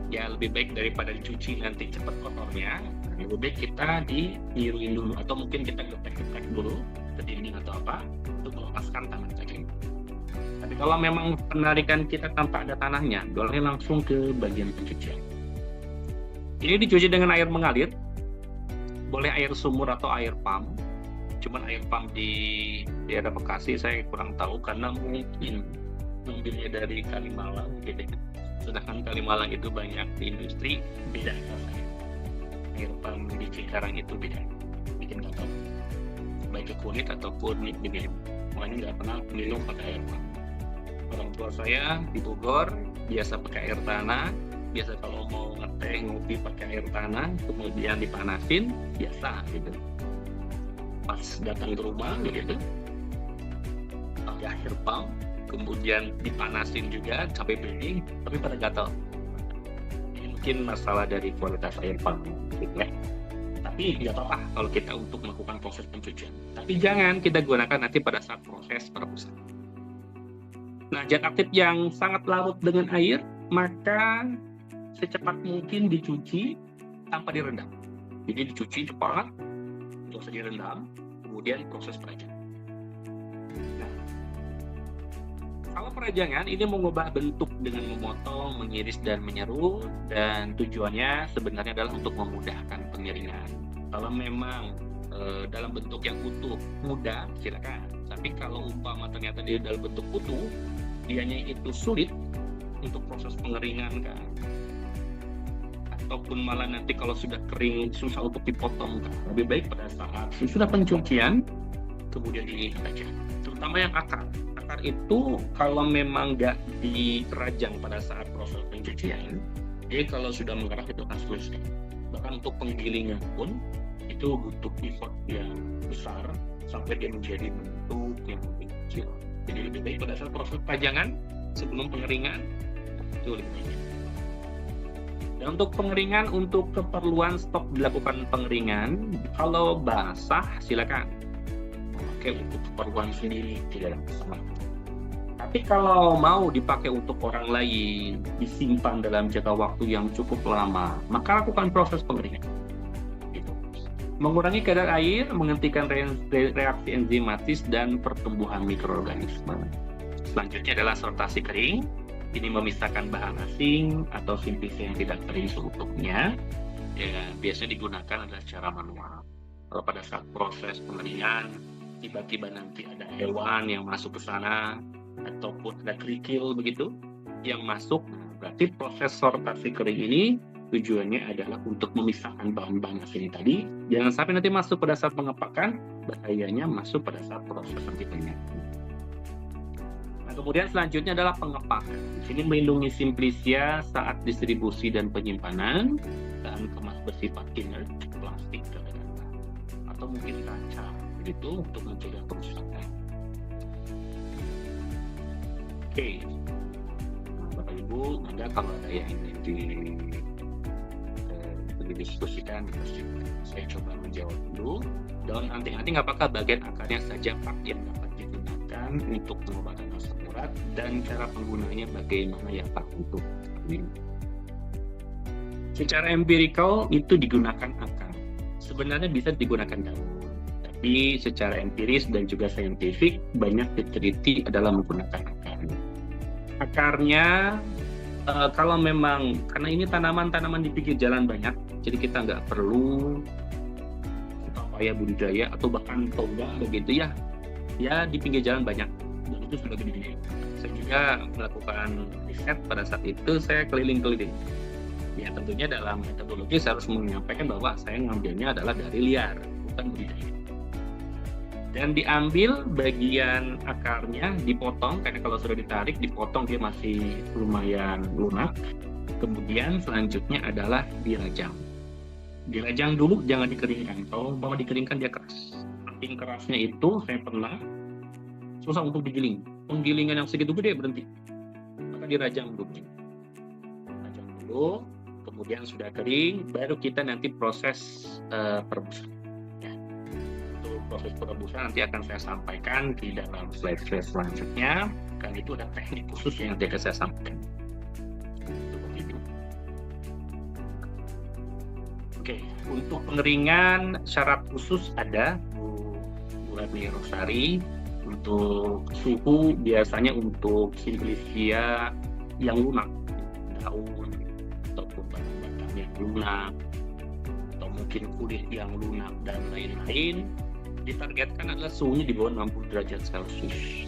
Ya lebih baik daripada dicuci nanti cepat kotornya, lebih baik kita diniruin dulu, atau mungkin kita geprek-geprek dulu ke dinding atau apa untuk melepaskan tangan cacing. Tapi kalau memang penarikan kita tanpa ada tanahnya, boleh langsung ke bagian pencucian. Ini dicuci dengan air mengalir, boleh air sumur atau air pump. Cuman air pump di daerah Bekasi saya kurang tahu karena mungkin ngambilnya dari Kalimalang gitu. Sedangkan Kalimalang itu banyak di industri, beda rasanya. Air pump di Cikarang itu beda, bikin gatal, baik ke kulit ataupun di minum. Makanya nggak pernah minum pakai air pump. Orang tua saya di Bogor biasa pakai air tanah, biasa kalau mau ngeteh ngopi pakai air tanah, kemudian dipanasin, biasa gitu. Pas datang ke rumah gitu, pakai air pump, kemudian dipanasin juga sampai bening, tapi pada gatal. Ini mungkin masalah dari kualitas air pump gitu ya. Tapi nggak apa-apa kalau kita untuk melakukan proses pencucian. Tapi jangan kita gunakan nanti pada saat proses perebusan. Nah, zat aktif yang sangat larut dengan air, maka secepat mungkin dicuci tanpa direndam. Jadi dicuci cepat, nggak usah direndam, kemudian proses perajangan. Nah, kalau perajangan ini mengubah bentuk dengan memotong, mengiris, dan menyerut, dan tujuannya sebenarnya adalah untuk memudahkan pengeringan. Kalau memang dalam bentuk yang utuh mudah, silakan. Tapi kalau umpama ternyata dia dalam bentuk utuh, dianya itu sulit untuk proses pengeringan kan, ataupun malah nanti kalau sudah kering susah untuk dipotong kan. Lebih baik pada saat sudah pencucian kemudian dirajang, terutama yang akar. Akar itu kalau memang nggak dirajang pada saat proses pencucian, jadi kalau sudah mengerah itu akan sulit. Bahkan untuk penggilingan pun itu butuh effort yang besar sampai dia menjadi bentuk yang lebih kecil. Jadi lebih baik pada saat proses pajangan sebelum pengeringan itu lebih baik. Dan untuk pengeringan, untuk keperluan stok dilakukan pengeringan, kalau basah silakan pakai untuk keperluan sendiri, tidak ada masalah. Tapi kalau mau dipakai untuk orang lain, disimpan dalam jangka waktu yang cukup lama, maka lakukan proses pengeringan. Mengurangi kadar air, menghentikan reaksi enzimatis dan pertumbuhan mikroorganisme. Selanjutnya adalah sortasi kering. Ini memisahkan bahan asing atau simplisi yang tidak kering seutuhnya. Ya, biasanya digunakan adalah secara manual. Kalau pada saat proses pengeringan, tiba-tiba nanti ada hewan yang masuk ke sana, ataupun ada kerikil begitu yang masuk, berarti proses sortasi kering ini tujuannya adalah untuk memisahkan bahan-bahan asing tadi. Jangan sampai nanti masuk pada saat pengepakan, bahayanya masuk pada saat proses nanti penyapu. Nah, kemudian selanjutnya adalah pengepakan. Di sini melindungi simplisia saat distribusi dan penyimpanan, dan kemas bersifat inert, plastik atau mungkin kaca, begitu untuk mencegah kerusakan. Oke, nah, Bapak Ibu, Anda kalau ada yang ingin didiskusikan, saya coba menjawab dulu. Daun anting-anting apakah bagian akarnya saja Pak yang dapat digunakan untuk pengobatan asam urat, dan cara penggunaannya bagaimana ya Pak untuk ini? Secara empirikal itu digunakan akar. Sebenarnya bisa digunakan daun, tapi secara empiris dan juga saintifik banyak diteliti adalah menggunakan akar. Akarnya kalau memang, karena ini tanaman-tanaman di pinggir jalan banyak, jadi kita nggak perlu upaya budidaya atau bahkan toga begitu ya. Ya di pinggir jalan banyak, dan itu sudah gede. Saya juga melakukan riset pada saat itu, saya keliling-keliling. Ya tentunya dalam metodologi saya harus menyampaikan bahwa saya ngambilnya adalah dari liar, bukan budidaya. Dan diambil bagian akarnya, dipotong, karena kalau sudah ditarik, dipotong dia masih lumayan lunak. Kemudian selanjutnya adalah dirajang. Dirajang dulu, jangan dikeringkan. Kalau mau dikeringkan dia keras. Saking kerasnya itu, saya pernah susah untuk digiling. Penggilingan yang segitu gede berhenti. Maka dirajang dulu. Rajang dulu, kemudian sudah kering, baru kita nanti proses perebusan. Proses perebusan nanti akan saya sampaikan di dalam slide-slide selanjutnya, kan itu ada teknik khusus yang akan saya sampaikan. Oke, Untuk pengeringan syarat khusus ada Bu Radmi Rosari. Untuk suhu biasanya untuk simplicia yang lunak, daun ataupun batang-batang yang lunak, atau mungkin kulit yang lunak dan lain-lain, ditargetkan adalah suhunya di bawah 60 derajat Celcius.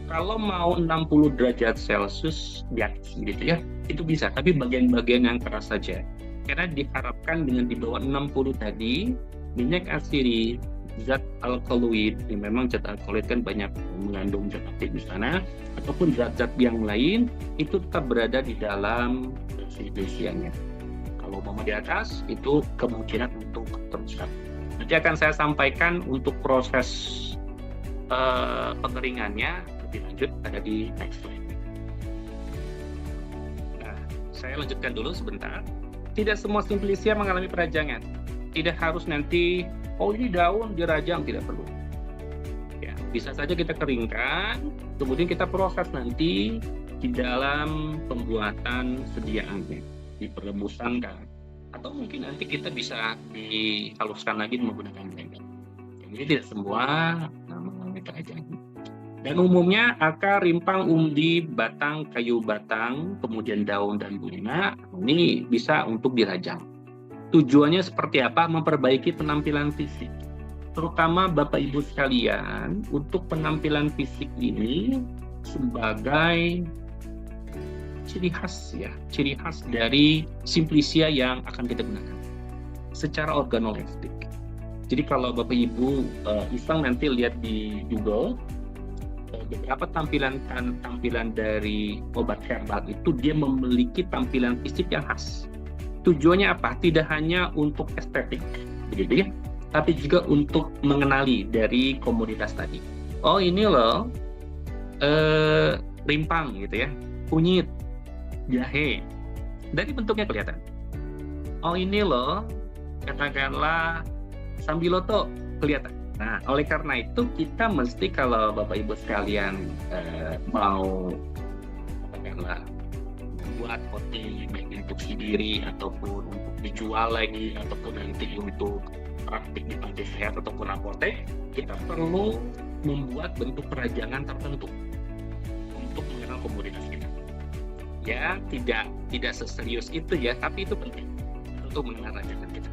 Kalau mau 60 derajat Celcius di atas gitu ya, itu bisa, tapi bagian-bagian yang keras saja. Karena diharapkan dengan di bawah 60 tadi, minyak asiri, zat alkaloid, yang memang zat alkaloid kan banyak mengandung zat aktif di sana, ataupun zat-zat yang lain, itu tetap berada di dalam simplicianya. Kalau mau di atas, itu kemungkinan untuk terusak. Nanti akan saya sampaikan untuk proses pengeringannya lebih lanjut ada di next slide. Nah, saya lanjutkan dulu sebentar. Tidak semua simplicia mengalami perajangan. Tidak harus nanti, oh ini daun dirajang, tidak perlu. Ya, bisa saja kita keringkan, kemudian kita proses nanti di dalam pembuatan sediaannya, di perebusan kan. Atau mungkin nanti kita bisa dihaluskan lagi menggunakan blender. Jadi tidak semua mengalami perajangan. Dan umumnya akar, rimpang, umbi, batang, kayu batang, kemudian daun dan bunga, ini bisa untuk dirajang. Tujuannya seperti apa? Memperbaiki penampilan fisik. Terutama Bapak Ibu sekalian, untuk penampilan fisik ini sebagai ciri khas ya, ciri khas dari simplicia yang akan kita gunakan secara organoleptik. Jadi kalau Bapak Ibu iseng nanti lihat di Google, beberapa tampilan dari obat herbal itu dia memiliki tampilan fisik yang khas. Tujuannya apa? Tidak hanya untuk estetik, begitu ya, tapi juga untuk mengenali dari komoditas tadi. Oh ini loh, rimpang gitu ya, kunyit, jahe, dari bentuknya kelihatan. Oh ini loh, katakanlah sambiloto, kelihatan. Nah, oleh karena itu kita mesti kalau Bapak Ibu sekalian mau katakanlah membuat roti baik untuk sendiri ataupun untuk dijual lagi ataupun nanti untuk praktik di panti sehat ataupun apotek, kita perlu membuat bentuk perajangan tertentu untuk mengenal komoditas kita. Ya, tidak seserius itu ya, tapi itu penting untuk mengenal rajangan kita.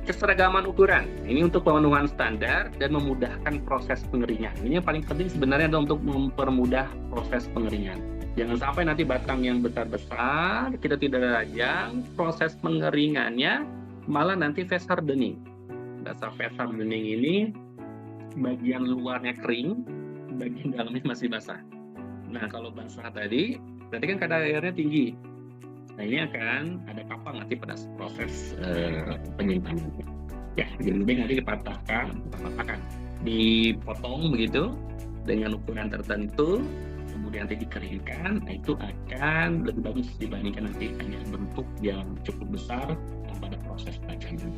Keseragaman ukuran, ini untuk pemenuhan standar dan memudahkan proses pengeringan. Ini yang paling penting sebenarnya adalah untuk mempermudah proses pengeringan. Jangan sampai nanti batang yang besar-besar kita tidak rajang, proses pengeringannya malah nanti phase hardening. Dasar phase hardening ini bagian luarnya kering, bagian dalamnya masih basah. Nah kalau basah tadi, berarti kan kadar airnya tinggi. Nah ini akan ada kapal nanti pada proses penyimpanan. Ya, jadi lebih nanti dipatahkan, dipotong begitu dengan ukuran tertentu, kemudian nanti dikeringkan. Nah itu akan lebih bagus dibandingkan nanti hanya bentuk yang cukup besar pada proses perajangan.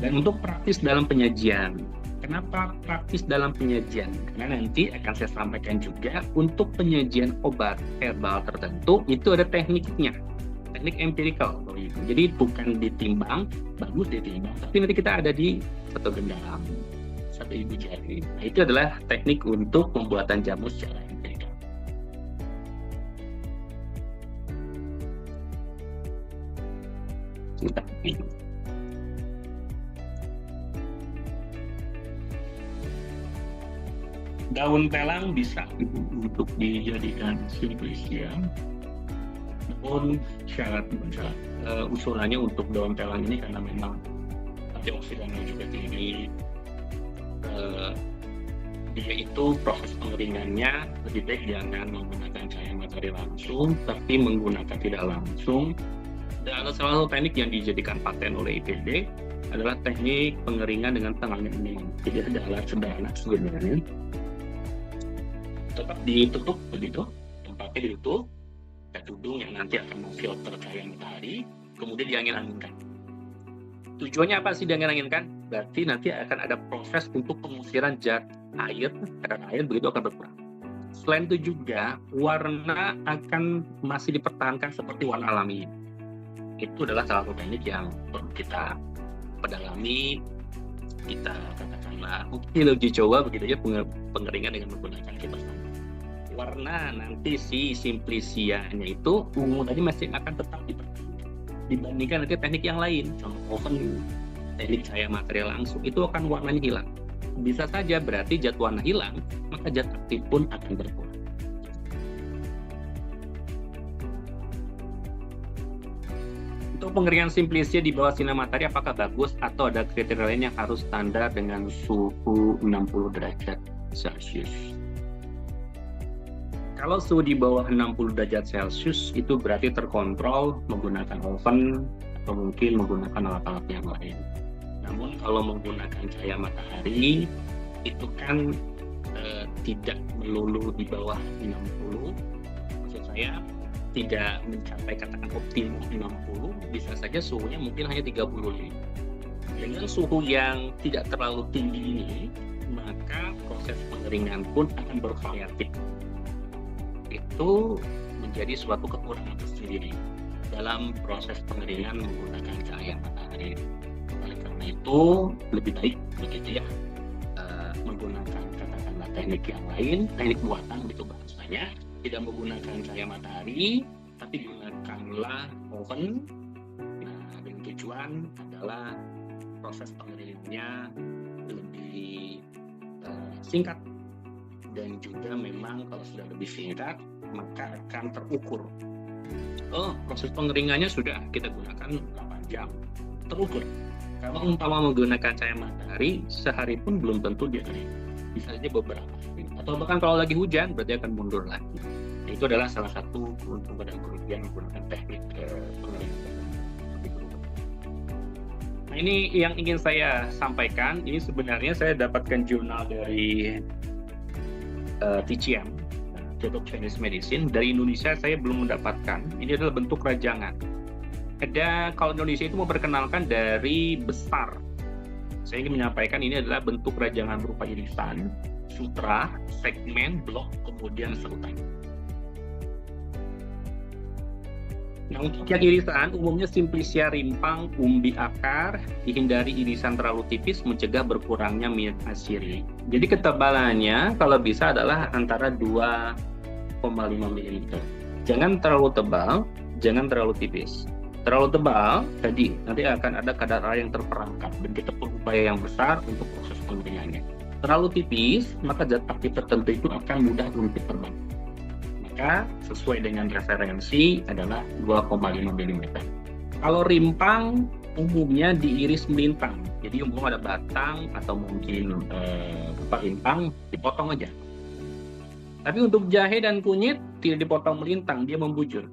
Dan untuk praktis dalam penyajian. Kenapa praktis dalam penyajian? Karena nanti akan saya sampaikan juga untuk penyajian obat herbal tertentu itu ada tekniknya. Teknik empirikal, jadi bukan ditimbang, bagus ditimbang, tapi nanti kita ada di satu genggam, satu ibu jari. Nah, itu adalah teknik untuk pembuatan jamu secara empirikal. Daun telang bisa untuk dijadikan simplicia. Namun syarat usulannya untuk daun telang ini karena memang antioksidannya juga tinggi, dia itu proses pengeringannya lebih baik jangan menggunakan cahaya matahari langsung, tapi menggunakan tidak langsung. Dan salah satu teknik yang dijadikan paten oleh IPB adalah teknik pengeringan dengan tangan ini. Jadi ada alat sederhana sebenarnya, tetap ditutup begitu, tempatnya ditutup. Tudung yang nanti akan memfilter cahaya matahari, kemudian diangin-anginkan. Tujuannya apa sih diangin-anginkan? Berarti nanti akan ada proses untuk pengusiran zat air, kadar air begitu akan berkurang. Selain itu juga warna akan masih dipertahankan seperti warna alami. Itu adalah salah satu teknik yang perlu kita pedalami, kita katakanlah mungkin uji coba begitu ya pengeringan dengan menggunakan kipas angin. Warna nanti si simplicianya itu ungu tadi masih akan tetap dibandingkan dengan teknik yang lain, contoh oven, teknik cahaya material langsung, itu akan warnanya hilang. Bisa saja berarti zat warna hilang, maka zat aktif pun akan berkurang. Untuk pengeringan simplicia di bawah sinar matahari apakah bagus atau ada kriteria lain yang harus standar dengan suhu 60 derajat Celcius? Kalau suhu di bawah 60 derajat Celcius itu berarti terkontrol menggunakan oven atau mungkin menggunakan alat-alat yang lain. Namun kalau menggunakan cahaya matahari itu kan tidak melulu di bawah 60, maksud saya tidak mencapai katakan optimal 60, bisa saja suhunya mungkin hanya 35. Dengan suhu yang tidak terlalu tinggi ini, maka proses pengeringan pun akan bervariatif. Itu menjadi suatu kekurangan tersendiri dalam proses pengeringan menggunakan cahaya matahari. Oleh karena itu lebih baik begitu ya menggunakan katakanlah teknik yang lain, teknik buatan gitu bahasanya, tidak menggunakan cahaya matahari tapi gunakanlah oven. Nah, dengan tujuan adalah proses pengeringannya lebih singkat. Dan juga memang kalau sudah lebih singkat maka akan terukur. Oh, proses pengeringannya sudah kita gunakan 8 jam. Terukur. Kalau umpama menggunakan cahaya matahari sehari pun belum tentu dia kering. Bisa saja beberapa hari. Atau bahkan kalau lagi hujan berarti akan mundur lagi. Nah, itu adalah salah satu keuntungan dan kerugian menggunakan teknik pengeringan. Nah, ini yang ingin saya sampaikan. Ini sebenarnya saya dapatkan jurnal dari TCM, Journal of Chinese Medicine. Dari Indonesia saya belum mendapatkan. Ini adalah bentuk rajangan. Kalau Indonesia itu memperkenalkan dari besar. Saya ingin menyampaikan ini adalah bentuk rajangan berupa irisan, sutra, segmen, blok, kemudian serutan. Nah, untuk yang irisan, umumnya simplicia rimpang, umbi akar, dihindari irisan terlalu tipis, mencegah berkurangnya minyak asiri. Jadi ketebalannya kalau bisa adalah antara 2,5 mm. Jangan terlalu tebal, jangan terlalu tipis. Terlalu tebal, tadi nanti akan ada kadar air yang terperangkap dan kita perlu upaya yang besar untuk proses pengeringannya. Terlalu tipis, maka zat aktif tertentu itu akan mudah untuk terbang. Maka sesuai dengan referensi adalah 2,5 mm. Kalau rimpang umumnya diiris melintang. Jadi umum ada batang atau mungkin rimpang dipotong aja. Tapi untuk jahe dan kunyit tidak dipotong melintang, dia membujur.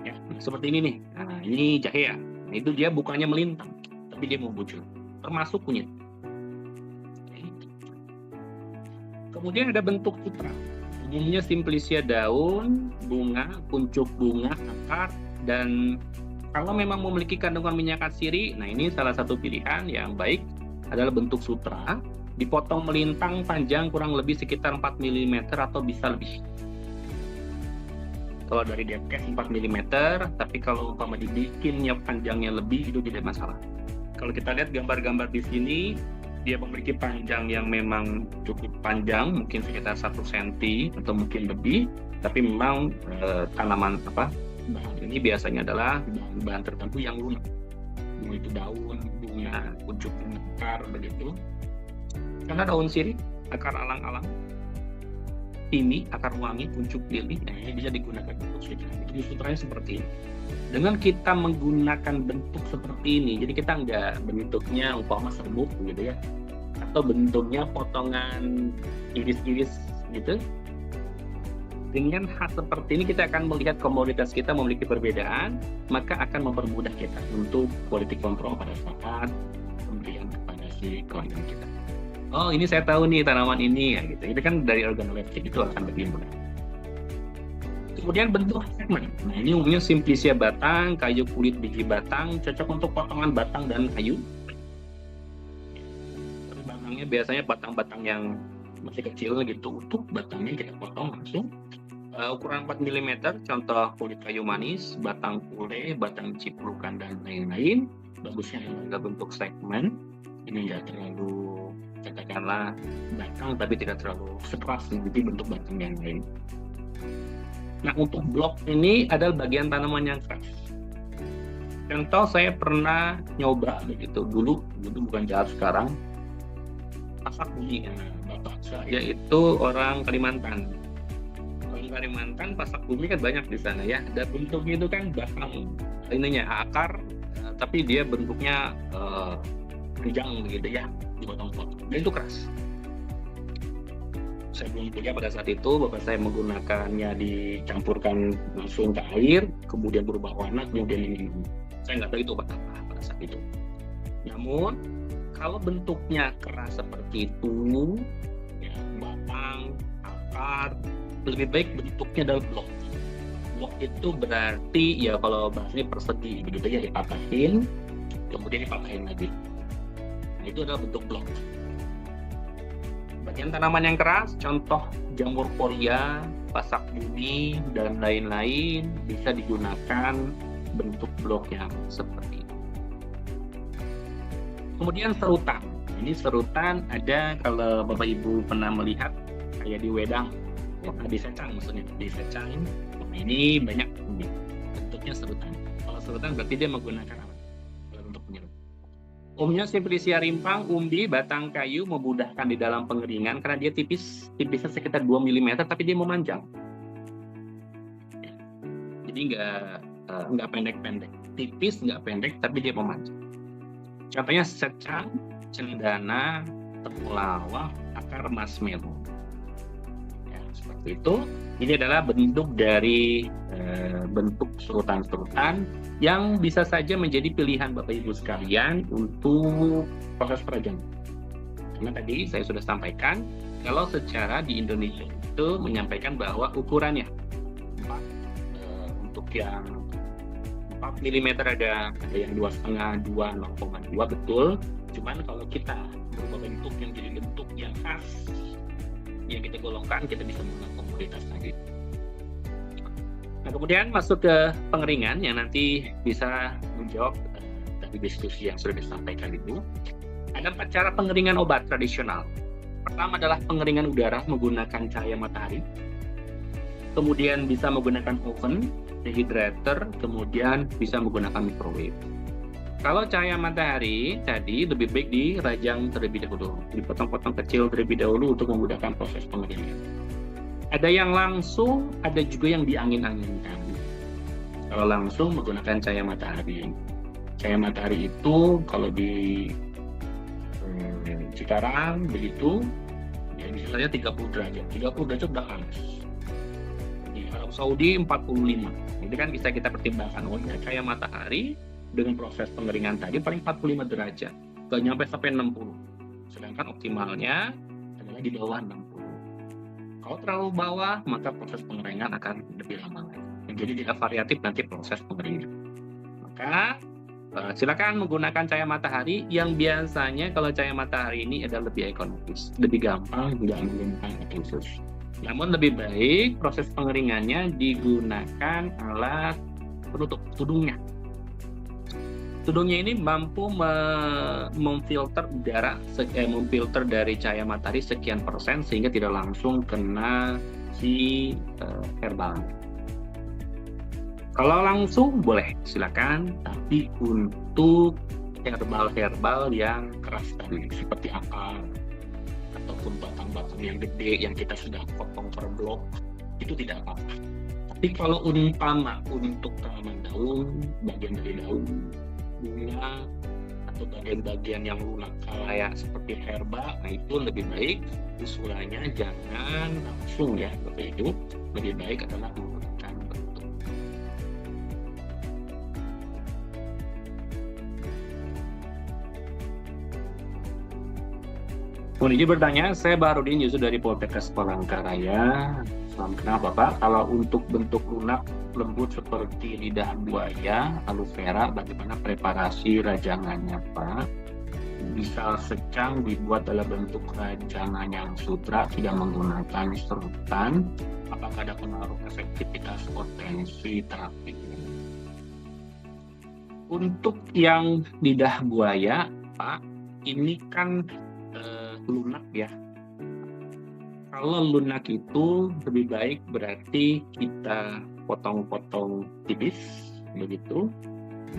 Ya, seperti ini nih. Nah, ini jahe ya. Nah, itu dia bukannya melintang, tapi dia membujur. Termasuk kunyit. Kemudian ada bentuk sutra. Umumnya simplicia daun, bunga, kuncup bunga, akar, dan kalau memang memiliki kandungan minyak asiri, nah ini salah satu pilihan yang baik adalah bentuk sutra, dipotong melintang panjang kurang lebih sekitar 4 mm atau bisa lebih. Kalau dari Depkes 4 mm, tapi kalau umpama dibikinnya panjangnya lebih itu tidak masalah. Kalau kita lihat gambar-gambar di sini, dia memiliki panjang yang memang cukup panjang, mungkin sekitar 1 cm atau mungkin lebih, tapi memang tanaman bahan ini biasanya adalah bahan tertentu yang lunak, itu daun, bunga, kuncup bunga, akar begitu. Karena daun sirih, akar alang-alang, ini akar wangi, kuncup lili, nah ini bisa digunakan untuk sutra. Jadi sutranya seperti ini. Dengan kita menggunakan bentuk seperti ini, jadi kita nggak bentuknya umpama serbuk gitu ya, atau bentuknya potongan iris-iris gitu. Dengan hal seperti ini kita akan melihat komoditas kita memiliki perbedaan, maka akan mempermudah kita untuk quality control pada saat pemberian kepada si klien kita. Oh, ini saya tahu nih tanaman ini ya gitu. Itu kan dari organoleptik itu akan lebih mudah. Kemudian bentuk segmen. Nah, ini umumnya simplicia batang, kayu kulit biji batang, cocok untuk potongan batang dan kayu. Batangnya biasanya batang-batang yang masih kecil gitu, utuh batangnya kita potong langsung. Ukuran 4 mm, contoh kulit kayu manis, batang pule, batang ciprukan dan lain-lain. bagusnya adalah bentuk segmen. Ini nggak terlalu katakanlah batang tapi tidak terlalu sekeras seperti bentuk batang yang lain. Nah, untuk blok ini adalah bagian tanaman yang keras. Contoh saya pernah nyoba begitu dulu bukan jahat sekarang, pasak bumi. Bapak saya itu orang Kalimantan. Orang Kalimantan pasak bumi kan banyak di sana ya. Dan bentuknya itu kan batang, ininya akar, tapi dia bentuknya panjang begitu ya, dipotong-potong. Dan itu keras. Saya belum punya pada saat itu, bapak saya menggunakannya dicampurkan langsung ke air, kemudian berubah warna, kemudian diminum. Saya nggak tahu itu obat apa pada saat itu. Namun, kalau bentuknya keras seperti itu, ya, batang, akar, lebih baik bentuknya adalah blok. Blok itu berarti ya kalau bahasanya persegi, begitu ya, dipatahin, kemudian dipatahin lagi. Itu adalah bentuk blok. Bagian tanaman yang keras, contoh jamur korea, pasak bumi, dan lain-lain bisa digunakan bentuk blok yang seperti itu. Kemudian serutan. Ini serutan ada kalau Bapak Ibu pernah melihat kayak di wedang, di secang maksudnya, di secang. Ini banyak bentuknya serutan. Kalau serutan berarti dia menggunakan apa? Untuk penyerut. Umumnya Simplicia rimpang, umbi, batang kayu memudahkan di dalam pengeringan karena dia tipisnya sekitar 2 mm, tapi dia memanjang. Jadi nggak pendek-pendek, tipis nggak pendek, tapi dia memanjang. Contohnya secang, cendana, temulawak, akar marshmallow. Ya, seperti itu. Ini adalah bentuk dari bentuk serutan-serutan yang bisa saja menjadi pilihan Bapak Ibu sekalian untuk proses perajangan. Karena tadi saya sudah sampaikan, kalau secara di Indonesia itu menyampaikan bahwa ukurannya untuk yang 4 mm ada yang 2,5, 2, 0,2 betul. Cuman kalau kita berubah bentuk yang jadi bentuk yang khas, yang kita golongkan, kita bisa menggunakan komoditas lagi. Nah, kemudian masuk ke pengeringan yang nanti bisa menjawab dari diskusi yang sudah disampaikan itu. Ada 4 cara pengeringan obat tradisional. Pertama adalah pengeringan udara menggunakan cahaya matahari. Kemudian bisa menggunakan oven, dehydrator, kemudian bisa menggunakan microwave. Kalau cahaya matahari tadi lebih baik dirajang terlebih dahulu, dipotong-potong kecil terlebih dahulu untuk memudahkan proses pengeringan. Ada yang langsung, ada juga yang diangin-anginkan. Kalau langsung menggunakan cahaya matahari. Cahaya matahari itu kalau di Cikarang begitu, ya bisa saja 30 derajat. 30 derajat udah panas. Di Arab Saudi 45. Itu kan bisa kita pertimbangkan. Cahaya matahari dengan proses pengeringan tadi paling 45 derajat, nggak nyampe sampai 60. Sedangkan optimalnya adalah di bawah 60. Kalau terlalu bawah, maka proses pengeringan akan lebih lama lagi. Jadi tidak variatif nanti proses pengeringan. Maka silakan menggunakan cahaya matahari yang biasanya kalau cahaya matahari ini adalah lebih ekonomis, lebih gampang, tidak menggunakan alat khusus. Namun lebih baik proses pengeringannya digunakan alat penutup tudungnya. Tudungnya ini mampu memfilter udara, memfilter dari cahaya matahari sekian persen sehingga tidak langsung kena si herbal. Kalau langsung boleh silakan, tapi untuk herbal yang keras tadi seperti akar ataupun batang-batang yang gede yang kita sudah potong per blok itu tidak apa-apa. Tapi kalau umpama untuk tanaman daun, bagian dari daun, bunga atau bagian-bagian yang lunak kayak seperti herba, nah itu lebih baik usulannya jangan langsung ya, itu lebih baik adalah menggunakan bentuk. Kemudian bertanya, saya Baharudin Yusuf dari Poltekkes Palangkaraya. Salam kenal Bapak, kalau untuk bentuk lunak lembut seperti lidah buaya, aloe vera, bagaimana preparasi rajangannya Pak? Misal secang dibuat dalam bentuk rajangan yang sutra, tidak menggunakan serutan, apakah ada pengaruh efektivitas potensi terapi? Untuk yang lidah buaya, Pak, ini kan lunak ya. Kalau lunak itu lebih baik berarti kita potong-potong tipis, begitu.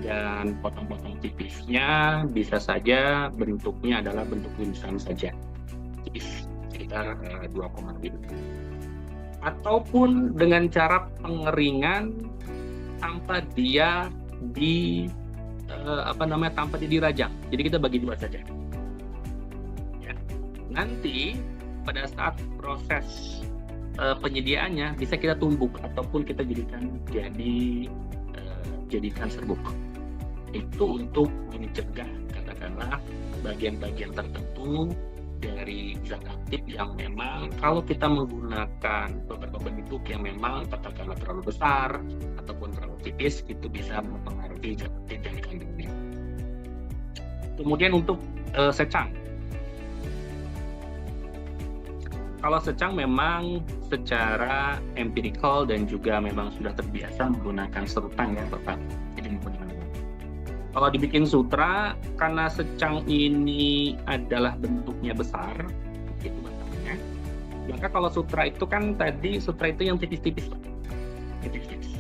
Dan potong-potong tipisnya bisa saja bentuknya adalah bentuk irisan saja, tipis sekitar 2,5 mm. Ataupun dengan cara pengeringan tanpa dia tanpa dia dirajang. Jadi kita bagi dua saja. Ya. Nanti pada saat proses penyediaannya bisa kita tumbuk ataupun kita jadikan serbuk. Itu untuk mencegah katakanlah bagian-bagian tertentu dari zat aktif yang memang kalau kita menggunakan beberapa bentuk yang memang katakanlah terlalu besar ataupun terlalu tipis, itu bisa mempengaruhi zat aktif yang dikandungnya. Kemudian untuk secang. Kalau secang memang secara empirikal dan juga memang sudah terbiasa menggunakan serutan ya Bapak. Jadi menggunakan. Kalau dibikin sutra, karena secang ini adalah bentuknya besar, itu batangnya. Maka kalau sutra itu kan tadi sutra itu yang tipis-tipis, tipis-tipis.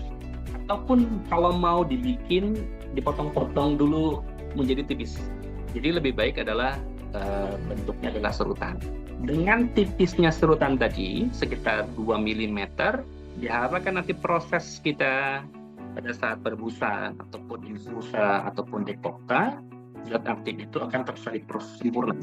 Ataupun kalau mau dibikin dipotong-potong dulu menjadi tipis. Jadi lebih baik adalah bentuknya adalah serutan. Dengan tipisnya serutan tadi sekitar 2 mm, diharapkan nanti proses kita pada saat berbusa ataupun infusa ataupun dekokta, zat aktif itu akan tersalip sempurna.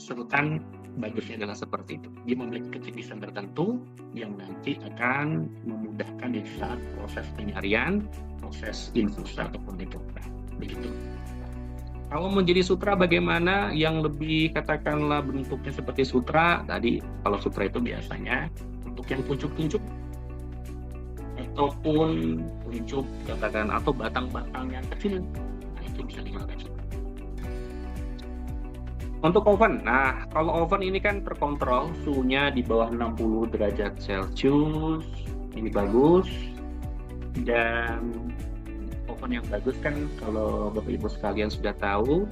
Serutan bagusnya adalah seperti itu. Dia memiliki ketipisan tertentu yang nanti akan memudahkan di saat proses penyarian, proses infusa ataupun dekokta. Begitu. Kalau menjadi sutra bagaimana yang lebih katakanlah bentuknya seperti sutra, tadi kalau sutra itu biasanya untuk yang kuncup-kuncup ataupun kuncup katakan atau batang-batang yang kecil, nah itu bisa digunakan sutra. Untuk oven, nah kalau oven ini kan terkontrol suhunya di bawah 60 derajat Celcius, ini bagus. Dan oven yang bagus kan kalau Bapak Ibu sekalian sudah tahu,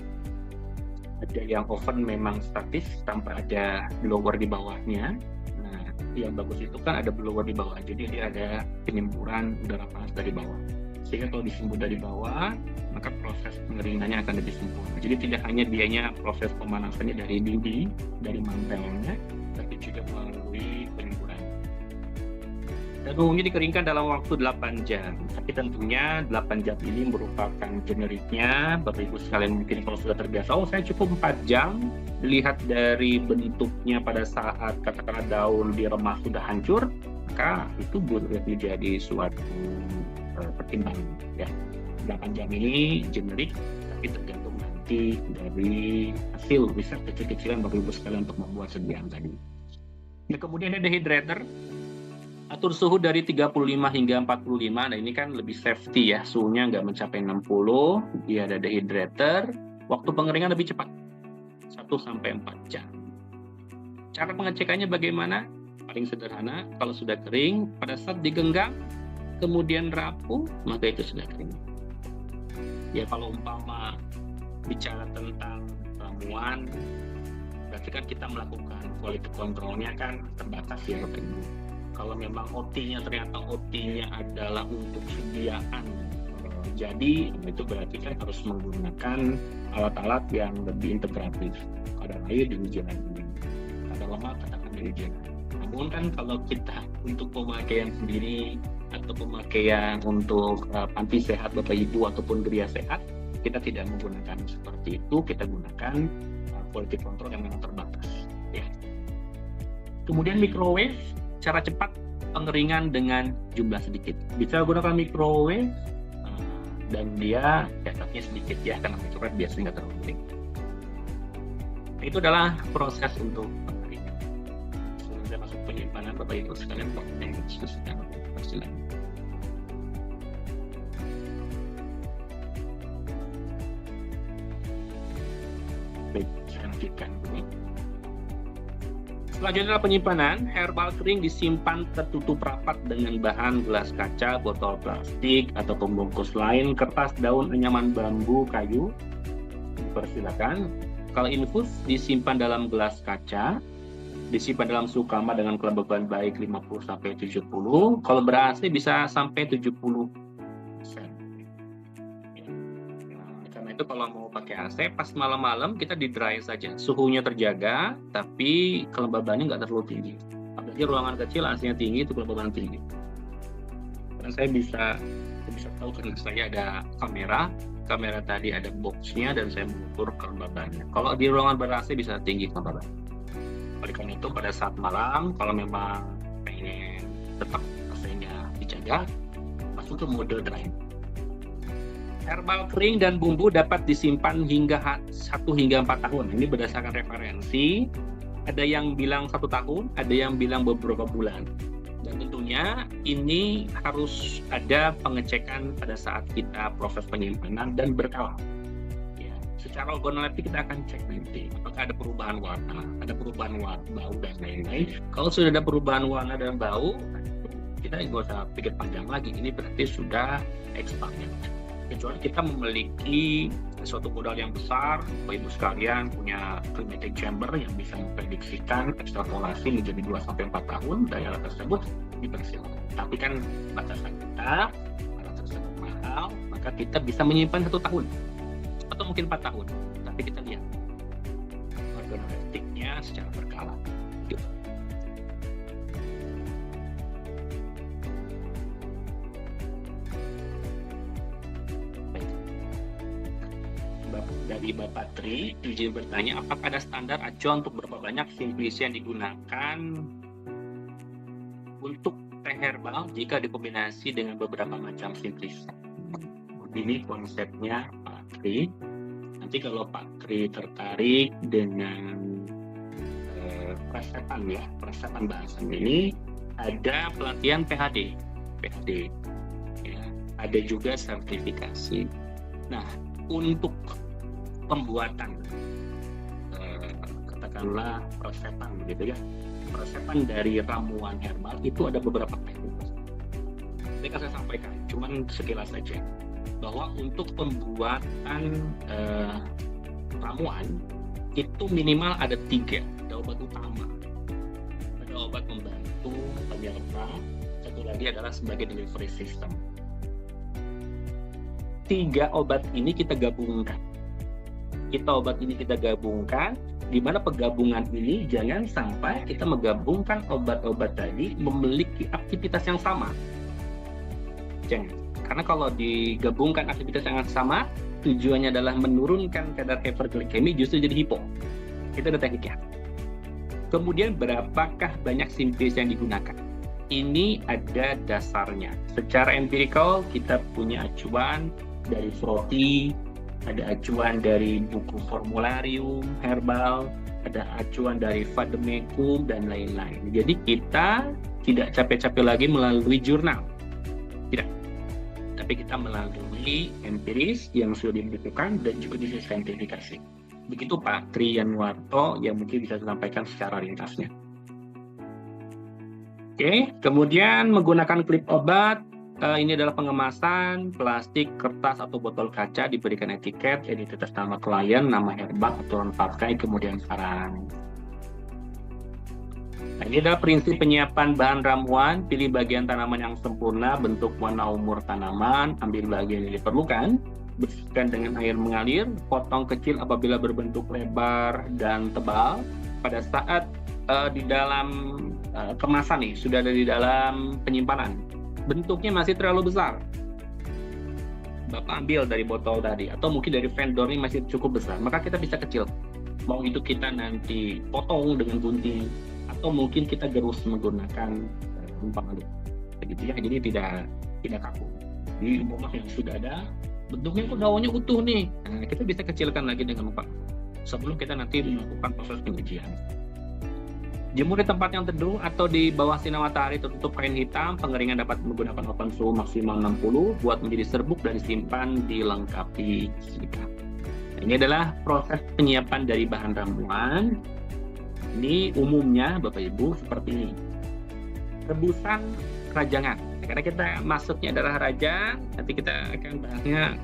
ada yang oven memang statis tanpa ada blower di bawahnya. Nah, yang bagus itu kan ada blower di bawah, jadi dia ada penyemburan udara panas dari bawah. Sehingga kalau disembur dari bawah, maka proses pengeringannya akan lebih sempurna. Jadi tidak hanya dianya proses pemanasannya dari dinding, dari mantelnya, tapi juga melalui penyemburan. Dan umumnya dikeringkan dalam waktu 8 jam. Tapi tentunya 8 jam ini merupakan generiknya. Bapak Ibu sekalian mungkin kalau sudah terbiasa, saya cukup 4 jam. Dilihat dari bentuknya pada saat katakanlah daun diremah sudah hancur, maka itu boleh menjadi suatu pertimbangan. Ya. 8 jam ini generik, tapi tergantung nanti dari hasil riset kecil-kecilan Bapak Ibu sekalian untuk membuat sediaan tadi. Nah, kemudian ada dehydrator. Atur suhu dari 35 hingga 45. Nah ini kan lebih safety ya, suhunya nggak mencapai 60. Dia ada dehydrator. Waktu pengeringan lebih cepat, 1-4 jam. Cara pengecekannya bagaimana? Paling sederhana, kalau sudah kering, pada saat digenggam, kemudian rapuh, maka itu sudah kering. Ya kalau umpama bicara tentang ramuan, berarti kan kita melakukan quality control-nya kan terbatas ya Bapak Ibu. Kalau memang OT-nya ternyata OT-nya adalah untuk sediaan jadi, itu berarti kan harus menggunakan alat-alat yang lebih integratif. Kadar air di jalan ini, kadar lemak katakan dari jalan. Namun kan kalau kita untuk pemakaian sendiri atau pemakaian untuk panti sehat Bapak Ibu ataupun geria sehat, kita tidak menggunakan seperti itu. Kita gunakan quality control yang memang terbatas. Ya. Kemudian microwave. Cara cepat pengeringan dengan jumlah sedikit. Bisa gunakan microwave dan dia jaraknya sedikit ya, karena microwave biasanya nggak terlalu kering. Itu adalah proses untuk pengeringan. Sudah masuk penyimpanan Bapak Ibu sekalian, yang diskusikan. Silakan. Baik, saya lanjutkan dulu. Selanjutnya adalah penyimpanan. Herbal kering disimpan tertutup rapat dengan bahan gelas kaca, botol plastik, atau pembungkus lain, kertas, daun, anyaman bambu, kayu. Persilakan. Kalau infus disimpan dalam gelas kaca, disimpan dalam suhu kamar dengan kelembaban baik 50-70. Kalau ber-AC bisa sampai 70%. Karena itu kalau mau pakai AC, pas malam-malam kita di dry saja. Suhunya terjaga, tapi kelembabannya nggak terlalu tinggi. Apalagi ruangan kecil AC-nya tinggi, itu kelembaban tinggi. Dan saya bisa tahu karena saya ada kamera tadi ada boxnya dan saya mengukur kelembabannya. Kalau di ruangan ber-AC bisa tinggi kelembaban. Oleh karena itu pada saat malam, kalau memang pengen tetap AC-nya dijaga, masuk ke mode dry. Herbal kering dan bumbu dapat disimpan hingga 1 hingga 4 tahun. Ini berdasarkan referensi. Ada yang bilang 1 tahun, ada yang bilang beberapa bulan. Dan tentunya ini harus ada pengecekan pada saat kita proses penyimpanan dan berkala. Ya, secara organoleptik kita akan cek nanti apakah ada perubahan warna, ada perubahan bau dan lain-lain. Kalau sudah ada perubahan warna dan bau, kita nggak usah pikir panjang lagi. Ini berarti sudah expired. Kecuali kita memiliki suatu modal yang besar, Bapak Ibu sekalian punya climatic chamber yang bisa memprediksikan ekstrapolasi menjadi 2-4 tahun dari alat tersebut, dipersilakan. Tapi kan batasan kita, alat tersebut mahal, maka kita bisa menyimpan 1 tahun atau mungkin 4 tahun. Tapi kita lihat organoleptiknya secara berkala. Gitu. Dari Bapak Tri, izin bertanya, apakah ada standar acuan untuk berapa banyak simplis yang digunakan untuk teh herbal jika dikombinasi dengan beberapa macam simplis? Ini konsepnya Pak Tri. Nanti kalau Pak Tri tertarik dengan persiapan bahasan ini, ada pelatihan PhD, ya, ada juga sertifikasi. Nah, untuk pembuatan katakanlah resepan begitu ya, resepan dari ramuan herbal itu ada beberapa teknik. Ini kan saya sampaikan, cuman sekilas saja bahwa untuk pembuatan ramuan itu minimal ada 3. Ada obat utama, ada obat membantu penyerta, satu lagi adalah sebagai delivery system. 3 obat ini kita gabungkan. Di mana penggabungan ini jangan sampai kita menggabungkan obat-obat tadi memiliki aktivitas yang sama. Jangan. Karena kalau digabungkan aktivitas yang sama, tujuannya adalah menurunkan kadar hyperglikemi, justru jadi hipo. Itu ada tekniknya. Kemudian berapakah banyak simplis yang digunakan? Ini ada dasarnya. Secara empirikal kita punya acuan dari Froti, ada acuan dari buku formularium herbal, ada acuan dari Vademecum dan lain-lain. Jadi kita tidak capek-capek lagi melalui jurnal, tidak. Tapi kita melalui empiris yang sudah dibutuhkan dan juga disertifikasi. Begitu Pak Tri Yanwarto yang mungkin bisa disampaikan secara rintasnya. Oke, kemudian menggunakan klip obat. Ini adalah pengemasan plastik, kertas, atau botol kaca, diberikan etiket, identitas nama klien, nama herbal, aturan pakai, kemudian saran. Nah, ini adalah prinsip penyiapan bahan ramuan. Pilih bagian tanaman yang sempurna, bentuk, warna, umur tanaman, ambil bagian yang diperlukan, bersihkan dengan air mengalir, potong kecil apabila berbentuk lebar dan tebal. Pada saat di dalam kemasan nih, sudah ada di dalam penyimpanan, bentuknya masih terlalu besar, Bapak ambil dari botol tadi, atau mungkin dari vendor ini masih cukup besar, maka kita bisa kecil. Mau itu kita nanti potong dengan gunting, atau mungkin kita gerus menggunakan umpan begitu ya. Jadi tidak kaku. Di rumah yang sudah ada, bentuknya kok daunnya utuh nih, nah, kita bisa kecilkan lagi dengan umpan sebelum kita nanti melakukan proses pengujian. Jemur di tempat yang teduh atau di bawah sinar matahari tertutup kain hitam. Pengeringan dapat menggunakan oven suhu maksimal 60 buat menjadi serbuk dan disimpan dilengkapi silika. Ini adalah proses penyiapan dari bahan ramuan. Ini umumnya Bapak Ibu seperti ini. Rebusan rajangan. Karena kita masuknya adalah rajang, nanti kita akan bahasnya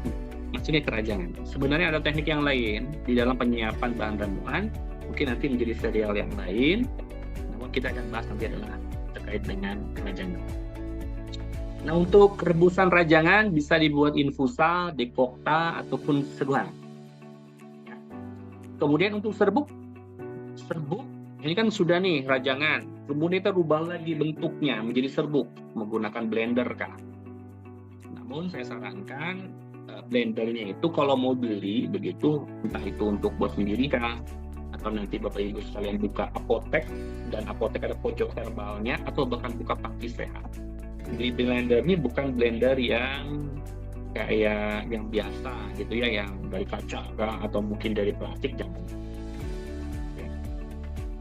masuknya ke rajangan. Sebenarnya ada teknik yang lain di dalam penyiapan bahan ramuan, mungkin nanti menjadi serial yang lain. Namun kita akan bahas nanti adalah terkait dengan rajangan. Nah, untuk rebusan rajangan bisa dibuat infusa, dekokta, ataupun seduhan. Kemudian untuk serbuk ini kan sudah nih rajangan, kemudian kita rubah lagi bentuknya menjadi serbuk menggunakan blender kan. Namun saya sarankan blendernya itu kalau mau beli begitu, entah itu untuk buat sendiri kan, atau nanti Bapak Ibu sekalian buka apotek, dan apotek ada pojok herbalnya, atau bahkan buka Pakis Sehat. Beli blendernya bukan blender yang kayak yang biasa gitu ya, yang dari kaca kah, atau mungkin dari plastik, jangan.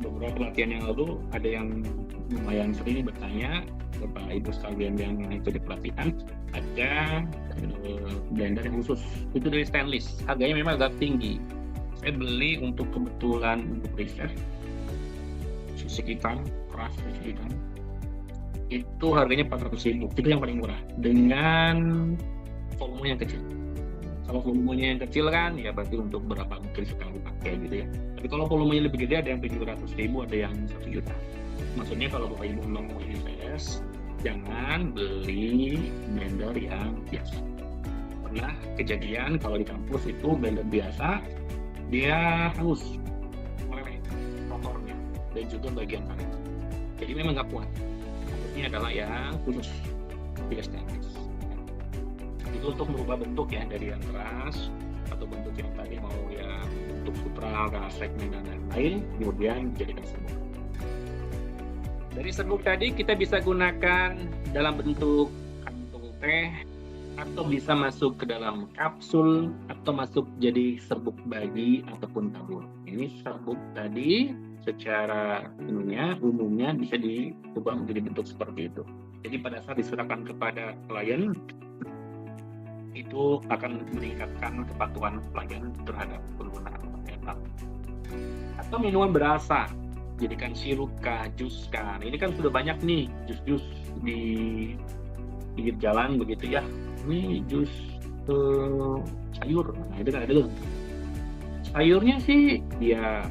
Beberapa pelatihan yang lalu ada yang lumayan sering bertanya, Bapak Ibu sekalian yang ikut di pelatihan, ada blender yang khusus itu dari stainless, harganya memang agak tinggi. Saya beli untuk kebetulan untuk riset sisik hitam, keras sisik hitam, itu harganya 400.000, itu yang paling murah dengan volume yang kecil. Kalau volumenya yang kecil kan, ya berarti untuk berapa mungkin sekali pakai gitu ya. Tapi kalau volumenya lebih gede, ada yang 700.000, ada yang 1 juta. Maksudnya kalau Bapak Ibu mau invest, jangan beli blender yang biasa. Pernah kejadian kalau di kampus itu blender biasa, dia halus, meleleh motornya, dan juga bagian karet. Jadi memang nggak kuat. Harusnya adalah yang khusus, tidak stainless. Itu untuk merubah bentuk ya, dari yang keras atau bentuk yang tadi mau yang untuk sutra, segmen dan lain-lain, kemudian dijadikan serbuk. Dari serbuk tadi kita bisa gunakan dalam bentuk kantung teh, atau bisa masuk ke dalam kapsul, atau masuk jadi serbuk bagi ataupun tabur. Ini serbuk tadi secara umumnya bisa diubah menjadi bentuk seperti itu. Jadi pada saat diserahkan kepada klien, itu akan meningkatkan kepatuhan pelanggan terhadap penggunaan obat. Atau minuman berasa, jadikan sirup kah, jus kah. Ini kan sudah banyak nih jus-jus di pinggir jalan begitu ya. Ini jus sayur, nah itu kan ada tuh. Sayurnya sih ya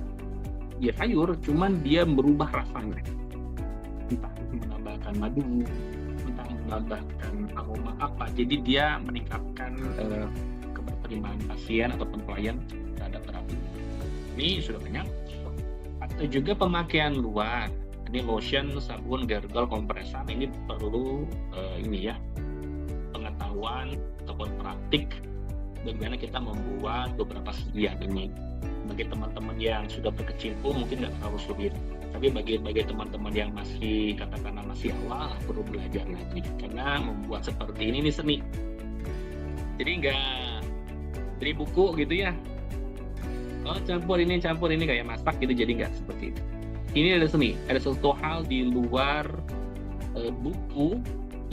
sayur, cuman dia merubah rasanya. Entah menambahkan madu, menambahkan aroma apa, jadi dia meningkatkan keberterimaan pasien ataupun klien terhadap terapi. Ini sudah banyak. Atau juga pemakaian luar, ini lotion, sabun, gargle, kompresan, ini perlu pengetahuan ataupun praktik bagaimana kita membuat beberapa sediaan ini. Bagi teman-teman yang sudah berkecimpung mungkin nggak terlalu sulit, tapi bagi teman-teman yang masih katakanlah masih awal, perlu belajar lagi, karena membuat seperti ini seni. Jadi nggak beli buku gitu ya, campur ini kayak masak gitu, jadi nggak seperti itu. Ini ada seni, ada sesuatu hal di luar buku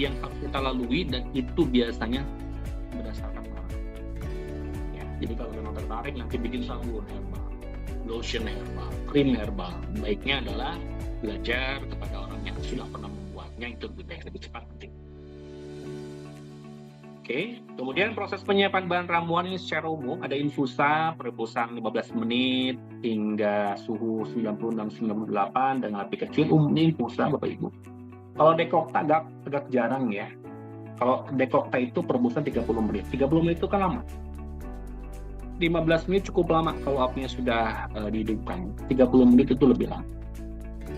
yang harus kita lalui, dan itu biasanya berdasarkan orang. Ya, jadi kalau memang tertarik nanti bikin sabun herbal, lotion herbal, krim herbal, baiknya adalah belajar kepada orang yang sudah pernah membuatnya, itu lebih cepat nanti. Oke, kemudian proses penyiapan bahan ramuan ini secara umum ada infusa, perebusan 15 menit hingga suhu 96-98 dengan api kecil. Umumnya infusa Bapak Ibu. Kalau dekokta agak jarang ya. Kalau dekokta itu perebusan 30 menit. 30 menit itu kan lama. 15 menit cukup lama kalau apinya sudah dihidupkan. 30 menit itu lebih lama.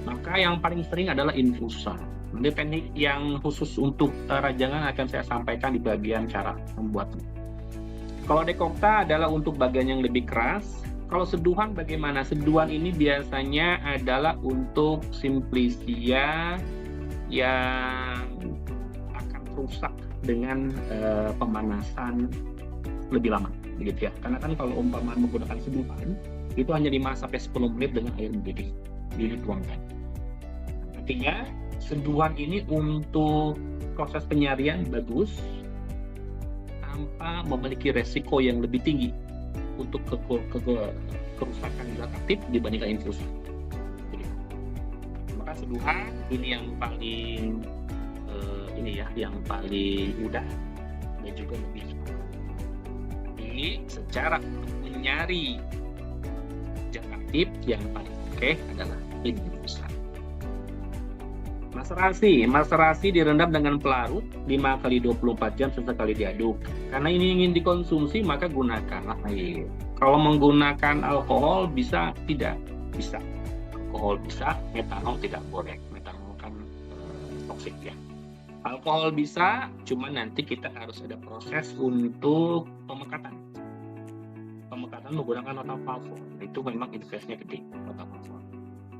Maka yang paling sering adalah infusa. Nanti teknik yang khusus untuk rajangan akan saya sampaikan di bagian cara membuatnya. Kalau dekokta adalah untuk bagian yang lebih keras. Kalau seduhan bagaimana? Seduhan ini biasanya adalah untuk simplisia yang akan rusak dengan pemanasan lebih lama, begitu ya. Karena kan kalau umpama menggunakan seduhan itu hanya 5-10 menit dengan air mendidih dituangkan. Artinya seduhan ini untuk proses penyarian bagus tanpa memiliki resiko yang lebih tinggi untuk kerusakan zat aktif dibandingkan infusa. seduhan ini yang paling yang paling mudah dan juga lebih cepat. Ini secara menyari zat aktif yang paling oke adalah infusan. Maserasi direndam dengan pelarut 5 kali 24 jam sesekali diaduk. Karena ini ingin dikonsumsi maka gunakanlah air. Kalau menggunakan alkohol bisa? Tidak bisa. Alkohol bisa, metanol tidak boleh. Metanol kan toksik ya. Alkohol bisa, cuma nanti kita harus ada proses untuk pemekatan. Pemekatan menggunakan notafalvon. Itu memang investnya gede, notafalvon.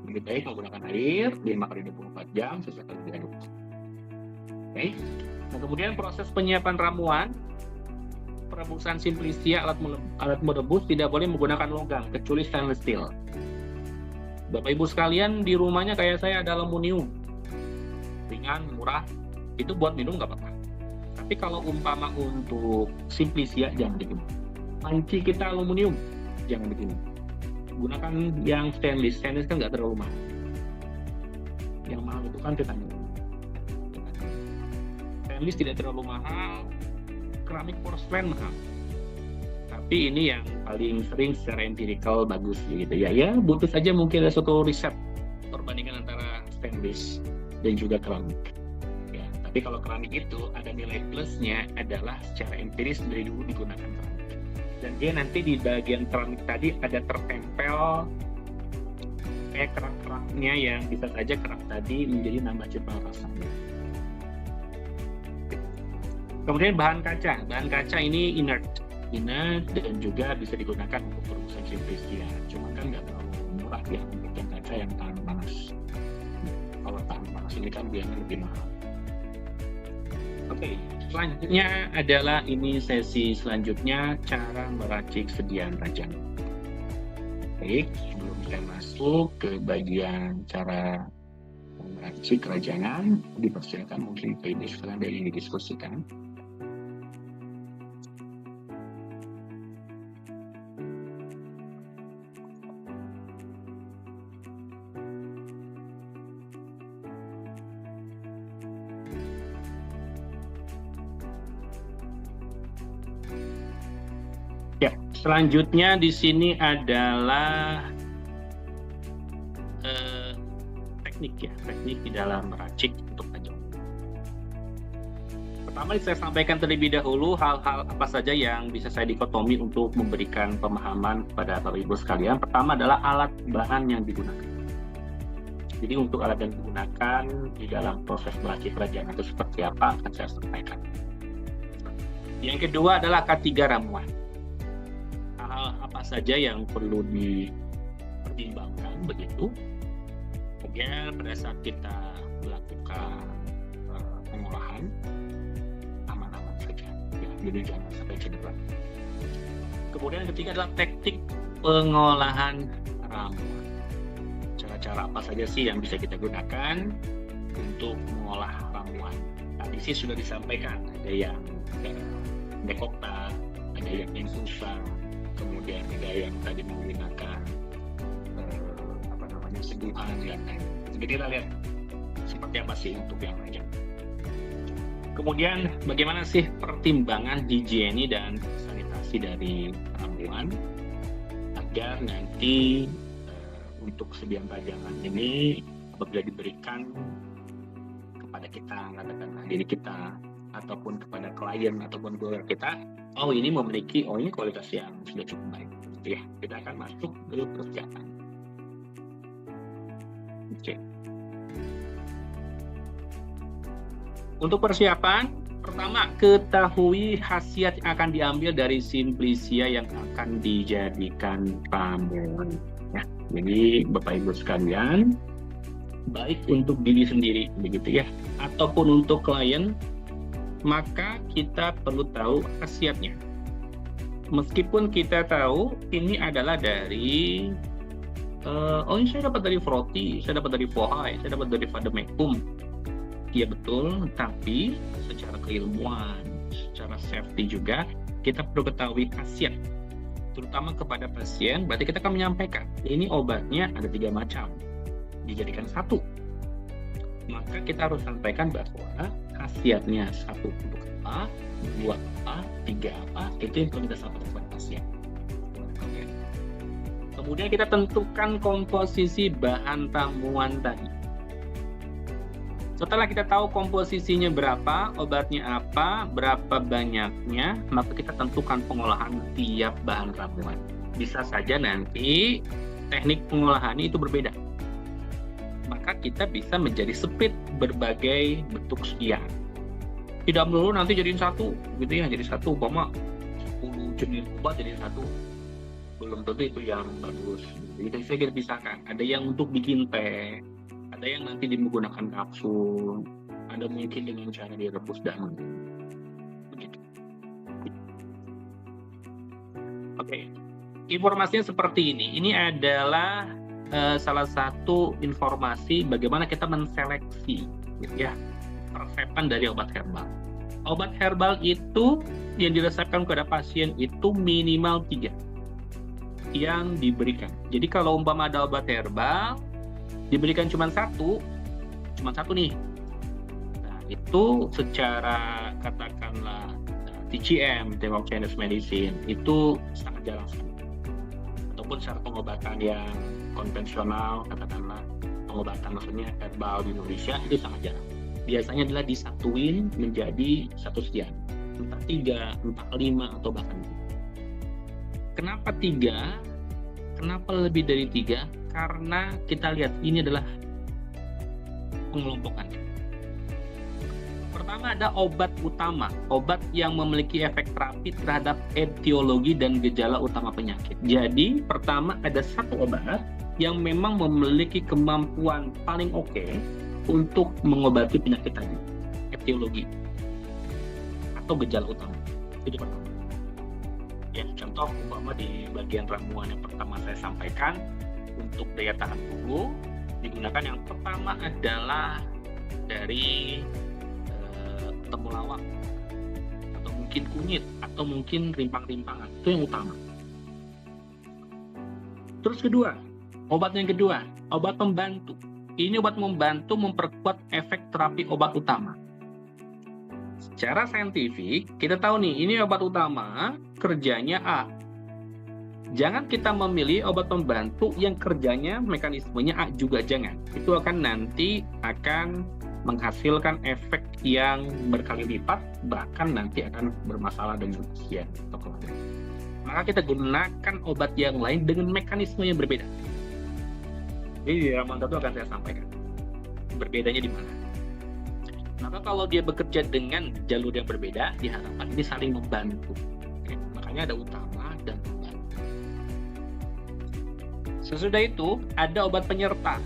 Lebih baik menggunakan air 5 kali 24 jam sesekali diaduk. Oke. Nah, kemudian proses penyiapan ramuan, perebusan Simplisia alat merebus tidak boleh menggunakan logam kecuali stainless steel. Bapak Ibu sekalian di rumahnya kayak saya ada aluminium, ringan, murah, itu buat minum nggak apa-apa. Tapi kalau umpama untuk Simplisia jangan diminum. Panci kita aluminium jangan diminum. Gunakan yang stainless kan nggak terlalu mahal. Yang mahal itu kan titanium. Stainless tidak terlalu mahal, keramik porselen mahal. Tapi ini yang paling sering secara empirikal bagus gitu ya. Ya butuh saja mungkin ada suatu riset perbandingan antara stainless dan juga keramik. Ya, tapi kalau keramik itu ada nilai plusnya adalah secara empiris dari dulu digunakan keramik. Dan dia nanti di bagian keramik tadi ada tertempel kayak kerak-keraknya yang bisa saja kerak tadi menjadi nambah cepat rasanya. Kemudian bahan kaca ini inert dan juga bisa digunakan untuk perebusan Simplisia. Cuma kan nggak terlalu murah ya untuk yang kaca yang tahan panas. Kalau tahan panas ini kan biasanya lebih mahal. Oke, selanjutnya adalah ini sesi selanjutnya cara meracik sediaan rajang. Baik, sebelum kita masuk ke bagian cara meracik rajangan, dipersilakan mungkin ini sekarang dari yang didiskusikan. Ya, selanjutnya di sini adalah teknik di dalam meracik untuk rajang. Pertama saya sampaikan terlebih dahulu hal-hal apa saja yang bisa saya dikotomi untuk memberikan pemahaman kepada Bapak Ibu sekalian. Pertama adalah alat bahan yang digunakan. Jadi untuk alat yang digunakan di dalam proses meracik rajangan itu seperti apa akan saya sampaikan. Yang kedua adalah K3 ramuan. Hal apa saja yang perlu dipertimbangkan begitu agar pada saat kita melakukan pengolahan aman-aman saja ya, jadi jangan sampai cedera. Kemudian yang ketiga adalah teknik pengolahan ramuan. Cara-cara apa saja sih yang bisa kita gunakan untuk mengolah ramuan. Tadi sih sudah disampaikan, ada yang dekokta, ada yang infusan, kemudian ada yang tadi menggunakan seduhan dan lain. Jadi kita lihat seperti apa sih untuk yang lainnya. Kemudian bagaimana sih pertimbangan higiene dan sanitasi dari ramuan agar nanti untuk sediaan rajangan ini apabila diberikan kepada kita, katakanlah diri kita ataupun kepada klien ataupun keluarga kita, ini memiliki ini kualitas yang sudah cukup baik. Ya, kita akan masuk ke persiapan. Oke. Untuk persiapan, pertama ketahui khasiat yang akan diambil dari Simplisia yang akan dijadikan ramuan. Ya, jadi Bapak Ibu sekalian, baik untuk diri sendiri begitu ya, ataupun untuk klien, maka kita perlu tahu khasiatnya. Meskipun kita tahu ini adalah dari ini saya dapat dari Froti, saya dapat dari Fohai, saya dapat dari Vademecum. Iya betul, tapi secara keilmuan, secara safety juga kita perlu ketahui khasiat, terutama kepada pasien. Berarti kita akan menyampaikan ini obatnya ada 3 macam, dijadikan 1 maka kita harus sampaikan bahwa khasiatnya 1 untuk apa, 2 apa, 3 apa, itu yang perlu kita sampaikan kepada pasien. Oke. Kemudian kita tentukan komposisi bahan ramuan tadi. Setelah kita tahu komposisinya berapa, obatnya apa, berapa banyaknya, maka kita tentukan pengolahan tiap bahan ramuan. Bisa saja nanti teknik pengolahannya itu berbeda. Maka kita bisa menjadi split berbagai bentuk sekian. Tidak melulu nanti jadiin satu, gitu ya, jadi satu, 10 jenis obat jadi satu. Belum tentu itu yang bagus. Jadi kita pisahkan. Ada yang untuk bikin teh, ada yang nanti menggunakan kapsul, ada mungkin dengan cara direbus dan begitu. Oke, informasinya seperti ini. Ini adalah salah satu informasi bagaimana kita menseleksi, gitu ya, resepan dari obat herbal. Obat herbal itu yang diresepkan kepada pasien itu minimal 3 yang diberikan. Jadi kalau umpama ada obat herbal diberikan cuma satu nih. Nah, itu secara katakanlah TCM, Teamwork Chinese Medicine, itu sangat jarang sekali. Ataupun secara pengobatan yang konvensional, katakanlah pengobatan maksudnya herbal di Indonesia, itu sangat jarang. Biasanya adalah disatuin menjadi satu sekian, entah 3, entah 5, atau bahkan 2. Kenapa 3? Kenapa lebih dari 3? Karena kita lihat ini adalah pengelompokan. Pertama ada obat utama, obat yang memiliki efek terapi terhadap etiologi dan gejala utama penyakit. Jadi pertama ada satu obat yang memang memiliki kemampuan paling oke untuk mengobati penyakit tadi, etiologi atau gejala utama. Itu pertama. Ya, contoh umpama di bagian ramuan yang pertama saya sampaikan, untuk daya tahan tubuh digunakan yang pertama adalah dari temulawak atau mungkin kunyit atau mungkin rimpang-rimpangan, itu yang utama. Terus kedua, obat yang kedua, obat pembantu. Ini obat membantu memperkuat efek terapi obat utama. Secara saintifik kita tahu nih, ini obat utama kerjanya A. Jangan kita memilih obat pembantu yang kerjanya mekanismenya A juga, jangan. Itu akan nanti akan menghasilkan efek yang berkali lipat, bahkan nanti akan bermasalah dengan pasien atau keluarga. Maka kita gunakan obat yang lain dengan mekanisme yang berbeda. Jadi di ramuan itu akan saya sampaikan berbedanya di mana. Maka kalau dia bekerja dengan jalur yang berbeda, diharapkan ini saling membantu. Oke, makanya ada utama dan pembantu. Sesudah itu ada obat penyerta.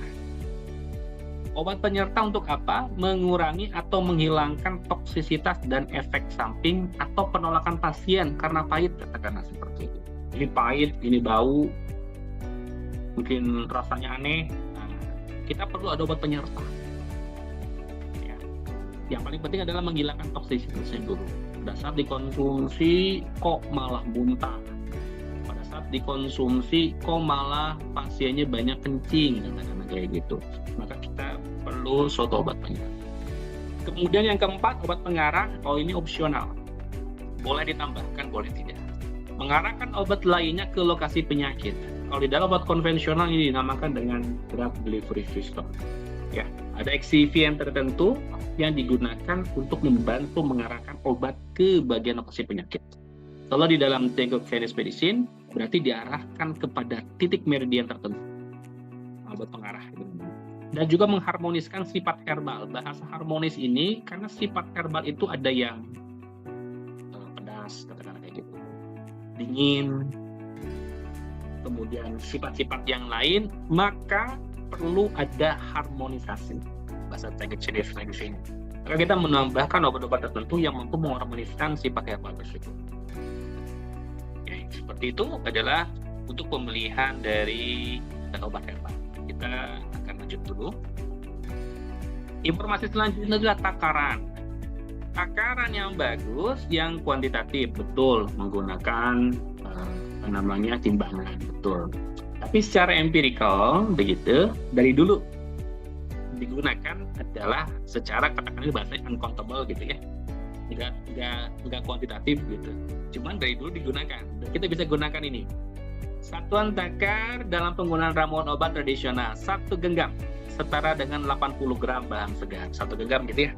Obat penyerta untuk apa? Mengurangi atau menghilangkan toksisitas dan efek samping atau penolakan pasien karena pahit, katakanlah seperti itu. Ini pahit, ini bau, mungkin rasanya aneh. Nah, kita perlu ada obat penyerta. Ya. Yang paling penting adalah menghilangkan toksisitasnya dulu. Pada saat dikonsumsi kok malah muntah. Saat dikonsumsi kok malah pasiennya banyak kencing, katakanlah kayak gitu, maka kita perlu suatu obat penyerta. Kemudian yang keempat, obat pengarah. Oh, ini opsional, boleh ditambahkan, boleh tidak. Mengarahkan obat lainnya ke lokasi penyakit. Kalau di dalam obat konvensional ini dinamakan dengan drug delivery system. Ya, ada excipient tertentu yang digunakan untuk membantu mengarahkan obat ke bagian lokasi penyakit. Kalau di dalam Teamwork Chinese Medicine, berarti diarahkan kepada titik meridian tertentu. Obat pengarah. Dan juga mengharmoniskan sifat herbal. Bahasa harmonis ini, karena sifat herbal itu ada yang pedas, katakanlah kayak gitu, dingin, kemudian sifat-sifat yang lain, maka perlu ada harmonisasi. Bahasa Teamwork Chinese Medicine. Maka kita menambahkan obat-obat tertentu yang mampu mengharmoniskan sifat herbal tersebut. Seperti itu adalah untuk pemilihan dari obat herbal. Kita akan lanjut dulu. Informasi selanjutnya adalah takaran. Takaran yang bagus, yang kuantitatif, betul, menggunakan timbangan, betul. Tapi secara empirikal, begitu, dari dulu digunakan adalah secara katakanlah bahasanya uncountable gitu ya, nggak kuantitatif gitu. Cuman dari dulu digunakan. Dan kita bisa gunakan ini. Satuan takar dalam penggunaan ramuan obat tradisional, 1 genggam setara dengan 80 gram bahan segar. 1 genggam gitu ya.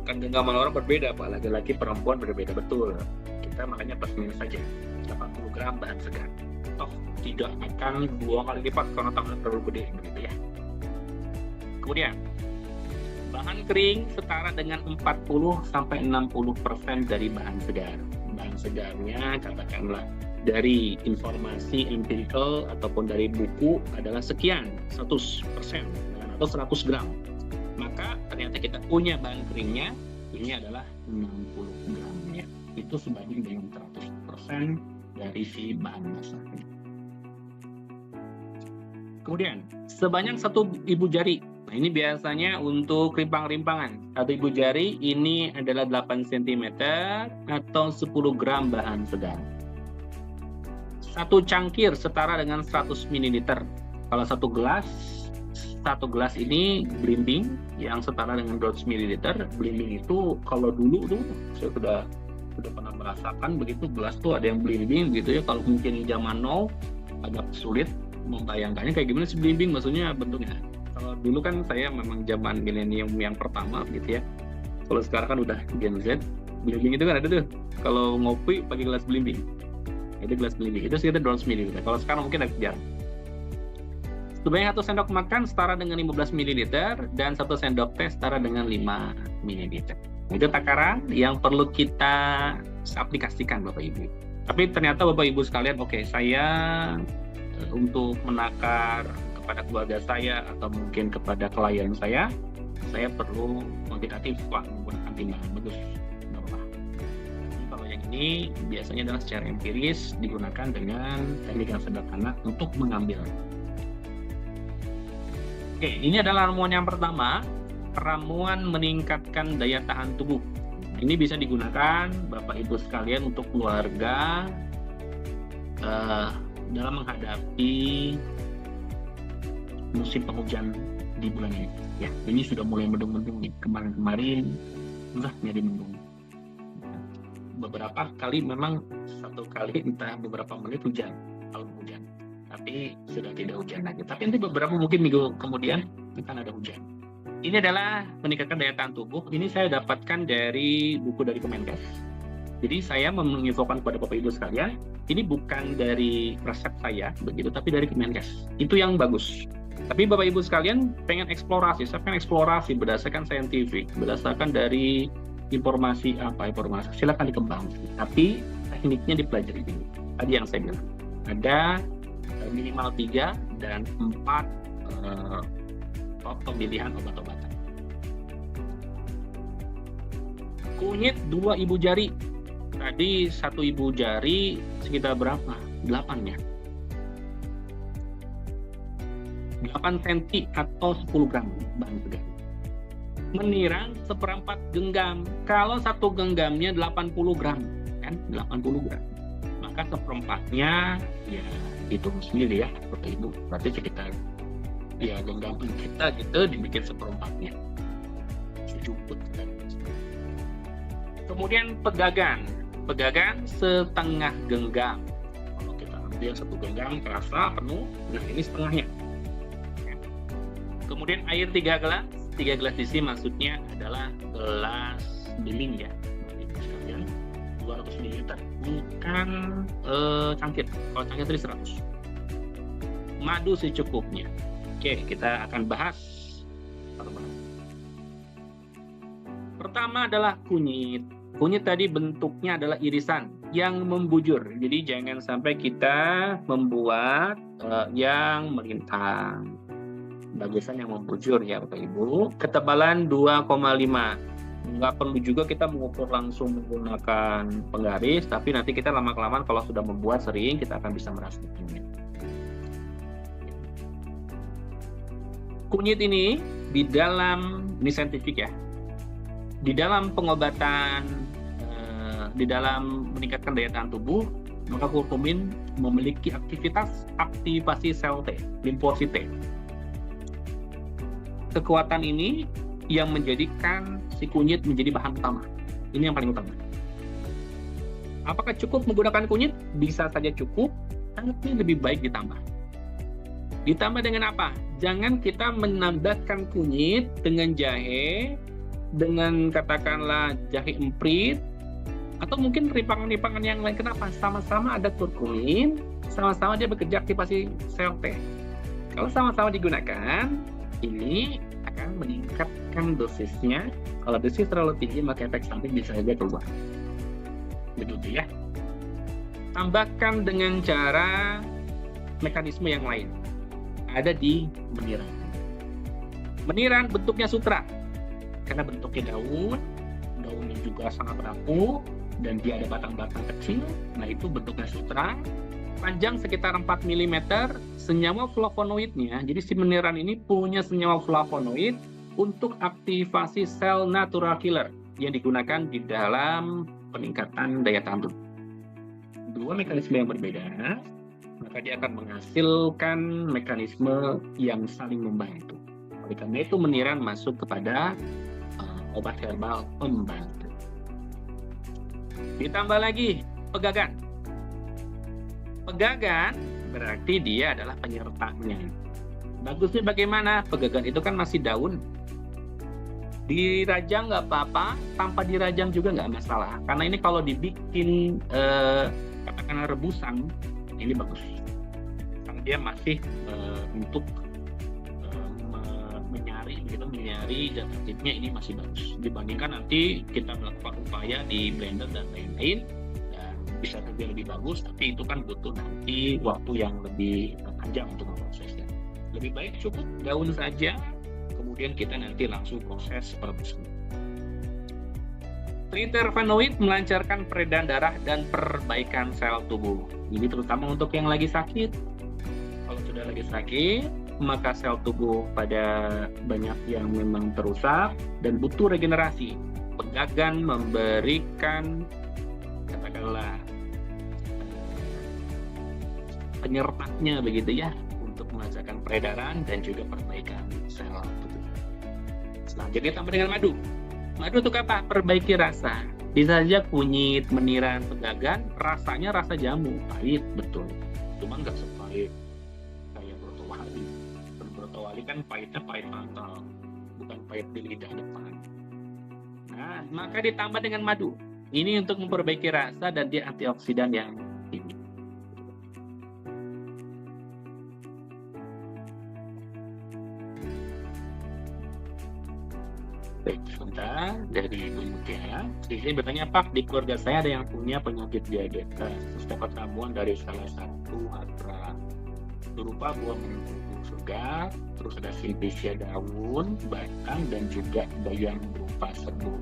Kan genggaman orang berbeda, Pak. Laki-laki perempuan berbeda, betul. Kita makanya plus minus saja. 80 gram bahan segar. Toh tidak akan 2 kali lipat karena tangannya terlalu gede begitu ya. Kemudian bahan kering setara dengan 40-60% dari bahan segar. Bahan segarnya katakanlah dari informasi empirical ataupun dari buku adalah sekian, 100% atau 100 gram. Maka ternyata kita punya bahan keringnya, ini adalah 60 gram ya. Itu sebanding dengan 100% dari si bahan basahnya. Kemudian, sebanyak 1 ibu jari. Nah, ini biasanya untuk rimpang-rimpangan. 1 ibu jari ini adalah 8 cm atau 10 gram bahan segar. 1 cangkir setara dengan 100 ml. Kalau 1 gelas ini belimbing yang setara dengan 200 ml. Belimbing itu kalau dulu tuh saya sudah pernah merasakan begitu, gelas tuh ada yang belimbing gitu ya. Kalau mungkin zaman now agak sulit membayangkannya kayak gimana sih belimbing, maksudnya bentuknya. Kalau dulu kan saya memang zaman milenium yang pertama gitu ya. Kalau sekarang kan udah Gen Z, belimbing itu kan ada tuh. Kalau ngopi pakai gelas belimbing. Itu gelas belimbing. Itu sekitar 200 ml. Kalau sekarang mungkin agak jarang. Sebanyak 1 sendok makan setara dengan 15 ml dan 1 sendok teh setara dengan 5 ml. Itu takaran yang perlu kita aplikasikan Bapak Ibu. Tapi ternyata Bapak Ibu sekalian, oke, saya untuk menakar kepada keluarga saya atau mungkin kepada klien saya perlu kuantitatif, Pak, menggunakan timbangan bagus. Kalau yang ini biasanya adalah secara empiris digunakan dengan teknik yang sederhana untuk mengambil. Oke, ini adalah ramuan yang pertama, ramuan meningkatkan daya tahan tubuh. Ini bisa digunakan Bapak Ibu sekalian untuk keluarga dalam menghadapi musim penghujan di bulan ini. Ya, ini sudah mulai mendung-mendung nih. Kemarin udah nyari mendung. Beberapa kali memang satu kali entah beberapa menit hujan, kalau hujan. Tapi sudah tidak hujan lagi. Tapi nanti beberapa mungkin minggu kemudian akan ada hujan. Ini adalah meningkatkan daya tahan tubuh. Ini saya dapatkan dari buku dari Kemenkes. Jadi saya menginfokan kepada Bapak Ibu sekalian, ini bukan dari resep saya begitu, tapi dari Kemenkes. Itu yang bagus. Tapi Bapak Ibu sekalian pengen eksplorasi, saya pengen eksplorasi berdasarkan saintifik, berdasarkan dari informasi, silakan dikembangkan. Tapi tekniknya dipelajari dulu. Tadi yang saya bilang, ada minimal 3 dan 4 pemilihan obat-obatan. Kunyit 2 ibu jari. Tadi 1 ibu jari sekitar berapa? 8 ya. 8 cm atau 10 gram bahan segar. Menirang 1/4 genggam. Kalau 1 genggamnya 80 gram, kan? 80 gram. Maka 1/4-nya ya hitung sendiri ya, Bapak Ibu. Berarti sekitar ya genggaman kita gitu dibikin 1/4-nya. Sejumput. Kemudian pegagan setengah genggam. Kalau kita ambil 1 genggam terasa penuh, nah ini setengahnya. Kemudian air 3 gelas. 3 gelas di sini maksudnya adalah gelas beling ya, 200 ml, bukan cangkir. Kalau cangkir tadi 100. Madu secukupnya. Oke, kita akan bahas. Pertama adalah kunyit. Kunyit tadi bentuknya adalah irisan yang membujur. Jadi jangan sampai kita membuat yang melintang. Bagusan yang membujur ya Bapak Ibu. Ketebalan 2,5. Nggak perlu juga kita mengukur langsung menggunakan penggaris, tapi nanti kita lama-kelamaan kalau sudah membuat sering, kita akan bisa merasakannya. Kunyit ini di dalam, ini saintifik ya, di dalam pengobatan, di dalam meningkatkan daya tahan tubuh, maka kurkumin memiliki aktivasi sel T, limfosit T. kekuatan ini yang menjadikan si kunyit menjadi bahan utama. Ini yang paling utama. Apakah cukup menggunakan kunyit? Bisa saja cukup, tapi lebih baik ditambah. Ditambah dengan apa? Jangan kita menambahkan kunyit dengan jahe, dengan katakanlah jahe emprit, atau mungkin ripangan-ripangan yang lain. Kenapa? Sama-sama ada kurkumin, sama-sama dia bekerja aktivasi sel T. Kalau sama-sama digunakan, ini akan meningkatkan dosisnya. Kalau dosis terlalu tinggi, maka efek samping bisa saja keluar. Begitu ya. Tambahkan dengan cara mekanisme yang lain. Ada di meniran. Meniran bentuknya sutra. Karena bentuknya daunnya juga sangat rapuh, dan dia ada batang-batang kecil. Nah, itu bentuknya sutra. Panjang sekitar 4 mm, senyawa flavonoidnya, jadi si meniran ini punya senyawa flavonoid untuk aktivasi sel natural killer yang digunakan di dalam peningkatan daya tahan tubuh. Dua mekanisme yang berbeda, maka dia akan menghasilkan mekanisme yang saling membantu. Oleh karena itu meniran masuk kepada obat herbal pembantu. Ditambah lagi pegagan. Pegagan berarti dia adalah penyertanya. Bagusnya bagaimana? Pegagan itu kan masih daun. Dirajang nggak apa-apa, tanpa dirajang juga nggak masalah. Karena ini kalau dibikin katakanlah rebusan, ini bagus. Karena dia masih untuk menyari dan aktifnya ini masih bagus. Dibandingkan nanti kita melakukan upaya di blender dan lain-lain, bisa saja lebih bagus, tapi itu kan butuh nanti waktu yang lebih panjang untuk memprosesnya. Lebih baik cukup daun saja, kemudian kita nanti langsung proses perebusan. Triterpenoid melancarkan peredaran darah dan perbaikan sel tubuh. Ini terutama untuk yang lagi sakit. Kalau sudah lagi sakit, maka sel tubuh pada banyak yang memang terusak dan butuh regenerasi. Pegagan memberikan katakanlah penyertanya begitu ya, untuk melancarkan peredaran dan juga perbaikan sel tubuh. Selanjutnya tambah dengan madu. Madu untuk apa? Perbaiki rasa. Bisa saja kunyit, meniran, pegagan, rasanya rasa jamu, pahit betul. Cuma nggak sepahit kayak brotowali. Brotowali kan pahitnya pahit frontal, bukan pahit di lidah depan. Nah, maka ditambah dengan madu. Ini untuk memperbaiki rasa dan dia antioksidan yang tinggi. Baik, sebentar dari Ibu Mutiara. Di sini bertanya, Pak, di keluarga saya ada yang punya penyakit diabetes. Terus dapat ramuan dari salah satu atra berupa buah mengandung segar, terus ada silpecia daun, batang, dan juga bayam berupa serbuk.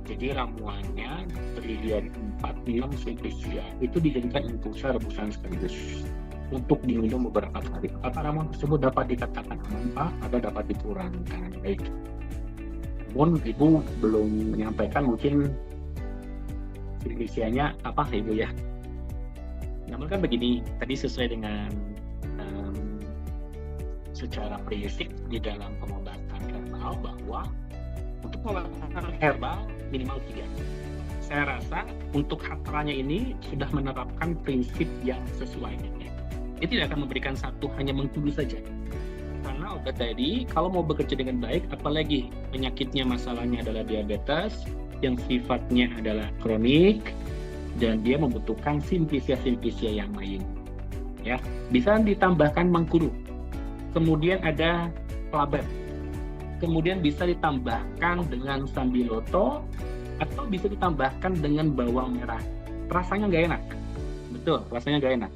Jadi ramuannya terdiri dari 4 silpecia. Itu dijadikan infusa rebusan sekaligus untuk diminum beberapa kali. Apakah ramuan tersebut dapat dikatakan aman, Pak, atau dapat dikurangkan? Baik. Namun Ibu belum menyampaikan mungkin silpecianya apa Ibu ya. Namun kan begini, tadi sesuai dengan secara prinsip di dalam pengobatan herbal bahwa untuk pengobatan herbal minimal 3. Saya rasa untuk hatranya ini sudah menerapkan prinsip yang sesuai. Dia tidak akan memberikan satu hanya mengkudu saja. Karena obat tadi kalau mau bekerja dengan baik, apalagi penyakitnya masalahnya adalah diabetes yang sifatnya adalah kronik dan dia membutuhkan simplisia yang lain. Ya, bisa ditambahkan mengkudu. Kemudian ada kelabat. Kemudian bisa ditambahkan dengan sambiloto atau bisa ditambahkan dengan bawang merah. Rasanya nggak enak. Betul, rasanya nggak enak.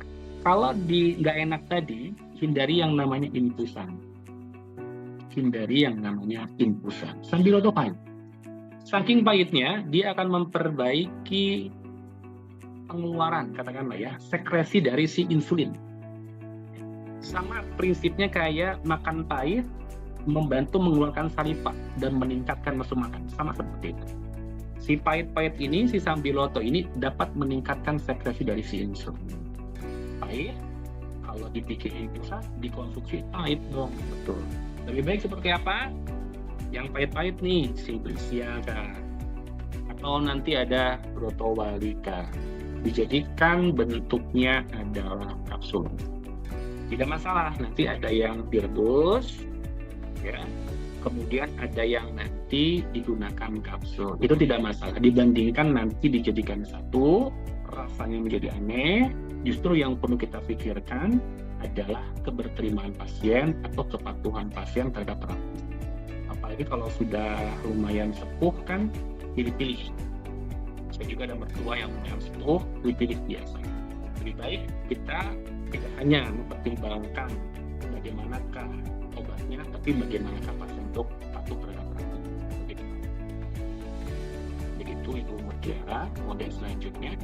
Kalau nggak enak tadi, hindari yang namanya infusan. Hindari yang namanya infusan. Sambiloto pahit. Saking pahitnya, dia akan memperbaiki pengeluaran, katakanlah ya, sekresi dari si insulin. Sama prinsipnya kayak makan pahit, membantu mengeluarkan saliva dan meningkatkan nafsu makan. Sama seperti itu. Si pahit-pahit ini, si sambiloto ini dapat meningkatkan sekresi dari si insulin. Pahit, kalau dibikin infusan, dikonsumsi pahit dong, betul. Lebih baik seperti apa? Yang pahit-pahit nih, Simplicia kah? Atau nanti ada Brotowali kah? Dijadikan bentuknya adalah kapsul. Tidak masalah, nanti ada yang direbus, ya. Kemudian ada yang nanti digunakan kapsul. Itu tidak masalah. Dibandingkan nanti dijadikan satu, rasanya menjadi aneh. Justru yang perlu kita pikirkan adalah keberterimaan pasien atau kepatuhan pasien terhadap terapi. Apalagi kalau sudah lumayan sepuh kan, pilih-pilih. Saya juga ada mertua yang lumayan sepuh, pilih-pilih biasa. Lebih baik kita tidak hanya mempertimbangkan bagaimanakah obatnya, tapi bagaimanakah pasien untuk patuh terhadap terapi. Begitu Ibu Mutiara. Model selanjutnya,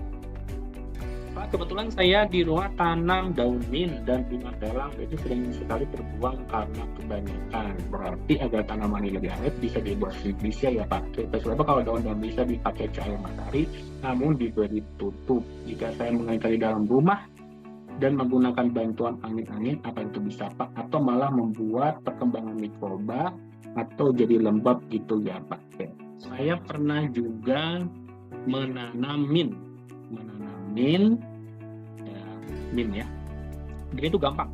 Pak, kebetulan saya di rumah tanam daun mint dan bunga telang, itu sering sekali terbuang karena kebanyakan. Berarti agar tanaman ini lebih awet bisa dibuat Simplicia ya Pak. Sebab kalau daun-daun bisa dipakai cahaya matahari, namun diberi tutup. Jika saya mengangkat di dalam rumah dan menggunakan bantuan angin-angin, apa itu bisa Pak? Atau malah membuat perkembangan mikroba atau jadi lembab gitu ya Pak? Saya pernah juga menanam mint ya. Jadi itu gampang,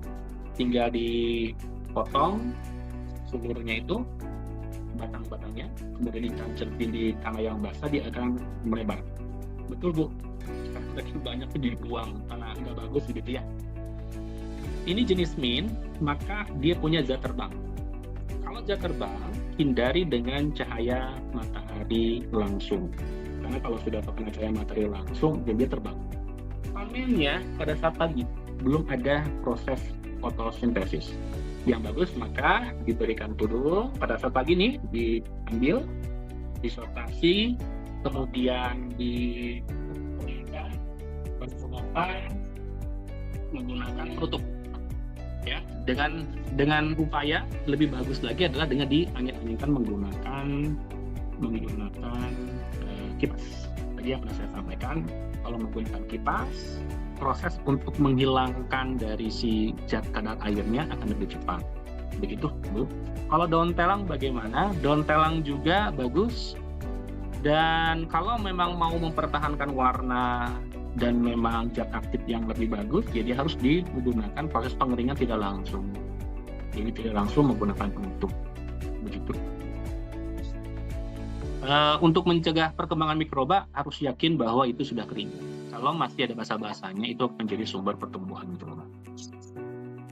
tinggal dipotong seluruhnya itu batang-batangnya, kemudian dicancetin di tanah yang basah, dia akan melebar. Betul Bu, sekarang banyak dibuang tanah nggak bagus gitu ya. Ini jenis mint, maka dia punya zat terbang. Kalau zat terbang, hindari dengan cahaya matahari langsung. Karena kalau sudah terkena cahaya matahari langsung, dia terbang. Panennya pada saat pagi, belum ada proses fotosintesis. Yang bagus maka diberikan dulu pada saat pagi nih, diambil, disortasi, kemudian menggunakan penutup. Ya, dengan upaya lebih bagus lagi adalah dengan diangin-anginkan menggunakan kipas. Tadi yang pernah saya sampaikan, kalau menggunakan kipas, proses untuk menghilangkan dari si zat kadar airnya akan lebih cepat. Begitu, Bu. Kalau daun telang bagaimana? Daun telang juga bagus. Dan kalau memang mau mempertahankan warna dan memang zat aktif yang lebih bagus, jadi harus digunakan proses pengeringan tidak langsung. Jadi tidak langsung menggunakan penutup. Begitu. Untuk mencegah perkembangan mikroba harus yakin bahwa itu sudah kering. Kalau masih ada basah-basahnya, itu menjadi sumber pertumbuhan mikroba.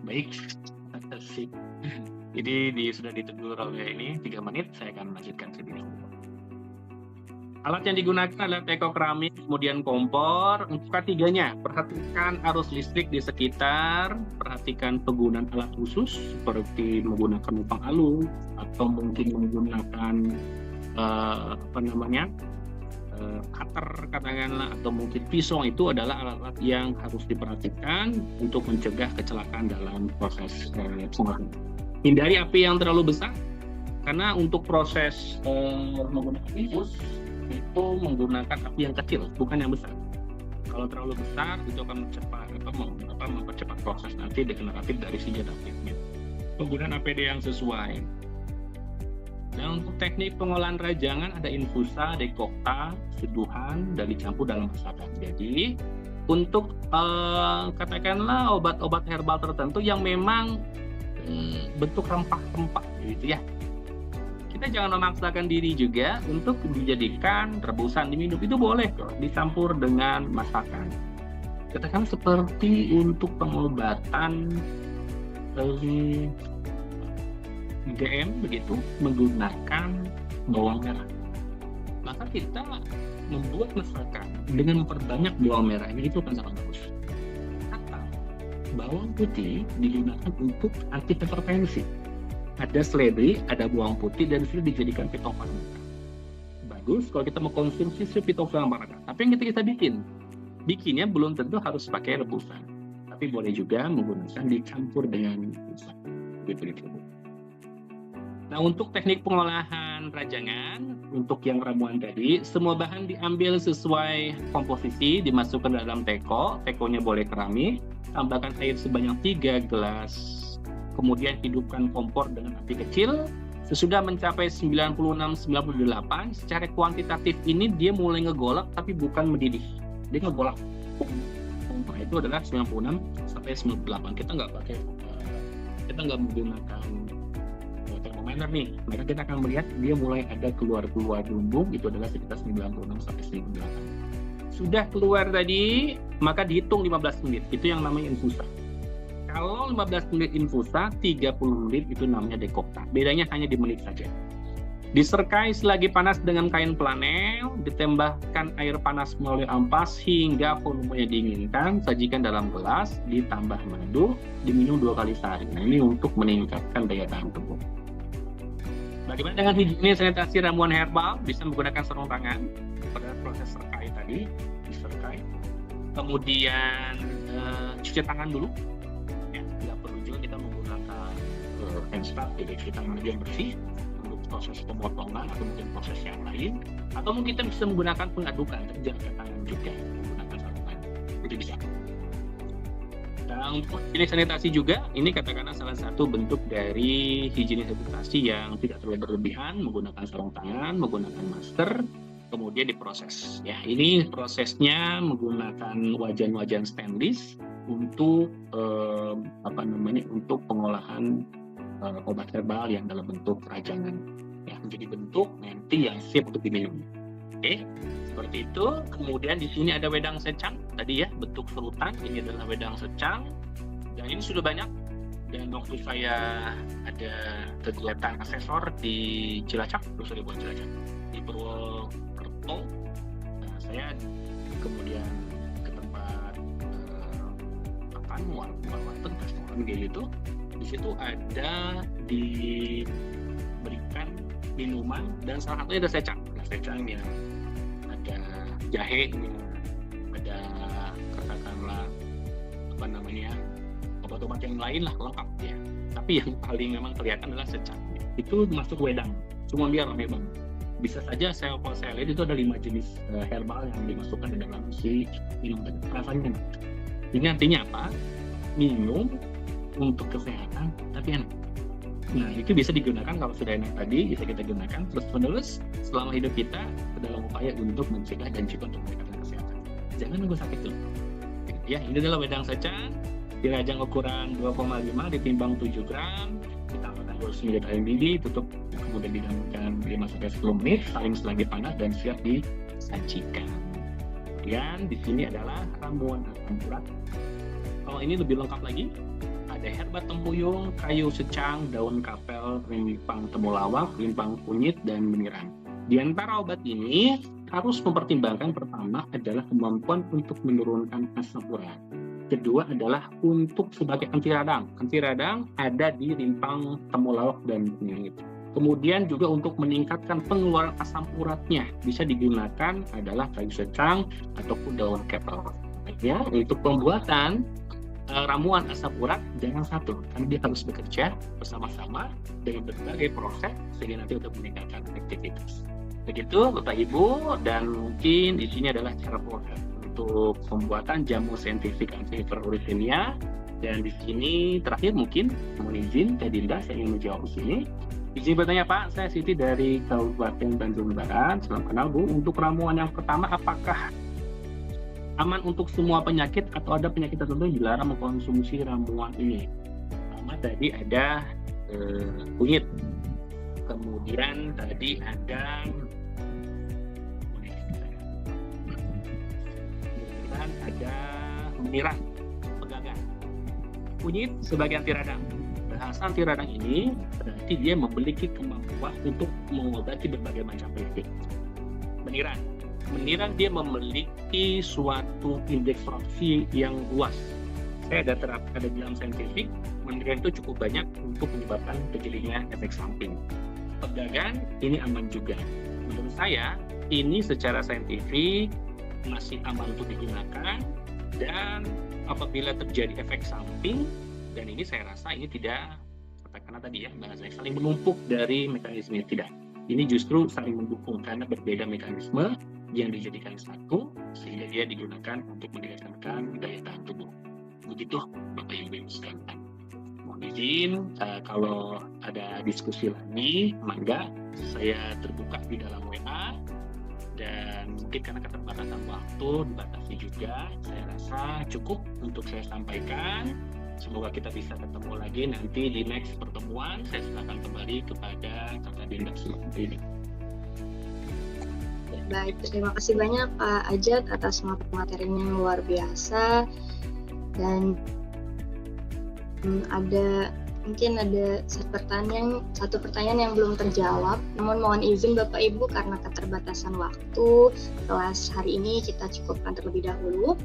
Baik, jadi sudah ditegur oleh ini 3 menit, saya akan lanjutkan sedikit. Alat yang digunakan adalah teko keramik, kemudian kompor. Untuk ketiganya, perhatikan arus listrik di sekitar, perhatikan penggunaan alat khusus seperti menggunakan lubang alung atau mungkin menggunakan cutter katakanlah, atau mungkin pisau. Itu adalah alat-alat yang harus diperhatikan untuk mencegah kecelakaan dalam proses pengolahan. Hindari api yang terlalu besar, karena untuk proses menggunakan infus itu menggunakan api yang kecil, bukan yang besar. Kalau terlalu besar itu akan mempercepat proses nanti degeneratif dari senjata aktifnya. Penggunaan APD yang sesuai. Nah, untuk teknik pengolahan rajangan ada infusa, dekokta, seduhan, dan dicampur dalam masakan. Jadi untuk katakanlah obat-obat herbal tertentu yang memang bentuk rempah-rempah gitu ya, kita jangan memaksakan diri juga untuk dijadikan rebusan diminum. Itu boleh kok dicampur dengan masakan. Katakan seperti untuk pengobatan GM begitu, menggunakan bawang merah. Maka kita membuat masakan dengan memperbanyak bawang merah ini, itu akan sangat bagus. Atau bawang putih digunakan untuk antihipertensi. Ada seledri, ada bawang putih, dan sudah dijadikan pitofarmaka. Bagus kalau kita mengkonsumsi pitofarmaka. Tapi yang kita bikinnya belum tentu harus pakai rebusan. Tapi boleh juga menggunakan dicampur dengan rebusan. Gitu. Nah, untuk teknik pengolahan rajangan, untuk yang ramuan tadi, semua bahan diambil sesuai komposisi, dimasukkan dalam teko. Tekonya boleh keramik, tambahkan air sebanyak 3 gelas. Kemudian hidupkan kompor dengan api kecil, Sesudah mencapai 96-98, secara kuantitatif ini dia mulai ngegolak tapi bukan mendidih. Dia ngegolak. Nah, itu adalah 96 sampai 98. Kita nggak menggunakan termometer nih. Maka kita akan melihat dia mulai ada keluar lumbung, itu adalah sekitar 96 sampai 98. Sudah keluar tadi, maka dihitung 15 menit. Itu yang namanya infusa. Kalau 15 menit infusa, 30 menit itu namanya dekokta. Bedanya hanya di menit saja. Diserkai selagi panas dengan kain flanel, ditembakkan air panas melalui ampas hingga volumenya diinginkan, sajikan dalam gelas, ditambah madu, diminum 2 kali sehari. Nah, ini untuk meningkatkan daya tahan tubuh. Bagaimana dengan higienis sanitasi ramuan herbal? Bisa menggunakan sarung tangan pada proses serkai tadi, diserkai. Kemudian cuci tangan dulu. Tidak perlu juga kita menggunakan hand scrub, jadi cuci tangan yang bersih untuk proses pemotongan atau mungkin proses yang lain, atau mungkin kita bisa menggunakan pengadukan, tapi jangan pakai tangan juga, menggunakan sarung tangan, itu bisa. Dan untuk higienis sanitasi juga, ini katakanlah salah satu bentuk dari higienis sanitasi yang tidak terlalu berlebihan, menggunakan sarung tangan, menggunakan masker, kemudian diproses. Ya, ini prosesnya menggunakan wajan-wajan stainless untuk untuk pengolahan obat herbal yang dalam bentuk rajangan, ya, menjadi bentuk nanti yang siap untuk diminum. Oke, seperti itu. Kemudian di sini ada wedang secang tadi ya, bentuk serutan. Ini adalah wedang secang dan ini sudah banyak. Dan waktu saya ada kegiatan asesor di Cilacap, di Purwokerto, nah, saya kemudian ke tempat warteg, restoran gitu. Di situ ada diberikan minuman dan salah satunya ada secang. Nah, secangnya ada jahenya, ada katakanlah obat-obat yang lain lah, lengkap ya. Tapi yang paling memang kelihatan adalah secang. Itu masuk wedang. Cuma dia rame banget. Bisa saja kalau saya lihat itu ada 5 jenis herbal yang dimasukkan di dalam si minum tadi. Rasanya enak. Ini artinya apa? Minum untuk kesehatan tapi enak. Nah, itu bisa digunakan kalau sudah enak tadi, bisa kita gunakan terus-menerus selama hidup kita dalam upaya untuk mencegah dan juga untuk meningkatkan kesehatan. Jangan nunggu sakit dulu. Ya, ini adalah wedang secang, dirajang ukuran 2,5 ditimbang 7 gram, ditambahkan 200 ml air mendidih, tutup, kemudian didiamkan 5-10 menit, saling selagi panas dan siap disajikan. Kemudian di sini adalah ramuan asam urat. Kalau ini lebih lengkap lagi, ada herba tempuyung, kayu secang, daun kapel, rimpang temulawak, rimpang kunyit, dan meniran. Di antara obat ini harus mempertimbangkan pertama adalah kemampuan untuk menurunkan asam urat. Kedua adalah untuk sebagai anti radang. Anti radang ada di rimpang temulawak dan kunyit. Kemudian juga untuk meningkatkan pengeluaran asam uratnya bisa digunakan adalah kayu secang ataupun daun kapel. Ya, untuk pembuatan ramuan asam urat jangan satu, karena dia harus bekerja bersama-sama dengan berbagai proses sehingga nanti untuk meningkatkan aktivitas. Begitu Bapak Ibu, dan mungkin di sini adalah cara proses untuk pembuatan jamu saintifik antihiperuricemia. Dan di sini terakhir mungkin mohon izin Kak Dinda, saya ingin menjawab di sini. Izin bertanya Pak, saya Siti dari Kabupaten Bandung Barat. Salam kenal Bu. Untuk ramuan yang pertama, apakah aman untuk semua penyakit atau ada penyakit tertentu yang dilarang mengkonsumsi ramuan ini? Pertama tadi ada kunyit, kemudian tadi ada meniran, pegangan. Kunyit sebagai anti radang. Bahasa anti radang ini berarti dia memiliki kemampuan untuk mengobati berbagai macam penyakit. Meniran dia memiliki suatu indeks fraksi yang luas. Saya ada bilang saintifik, meniran itu cukup banyak untuk menyebabkan terjadinya efek samping. Pegangan ini aman juga. Menurut saya ini secara saintifik masih aman untuk digunakan, dan apabila terjadi efek samping, dan ini saya rasa ini tidak, katakanlah tadi ya, bahasa saling menumpuk dari mekanisme, tidak. Ini justru saling mendukung karena berbeda mekanisme yang dijadikan satu sehingga dia digunakan untuk meningkatkan daya tahan tubuh. Begitu Bapak Ibu sekalian. Mohon izin, kalau ada diskusi lagi, mangga, saya terbuka di dalam WA. Dan mungkin karena keterbatasan waktu, dibatasi juga, saya rasa cukup untuk saya sampaikan. Semoga kita bisa ketemu lagi nanti di next pertemuan. Saya silakan kembali kepada Kakak Dinda ini. Baik, terima kasih banyak Pak Ajat atas materinya yang luar biasa. Dan mungkin ada satu pertanyaan yang belum terjawab, namun mohon izin Bapak Ibu karena keterbatasan waktu, kelas hari ini kita cukupkan terlebih dahulu.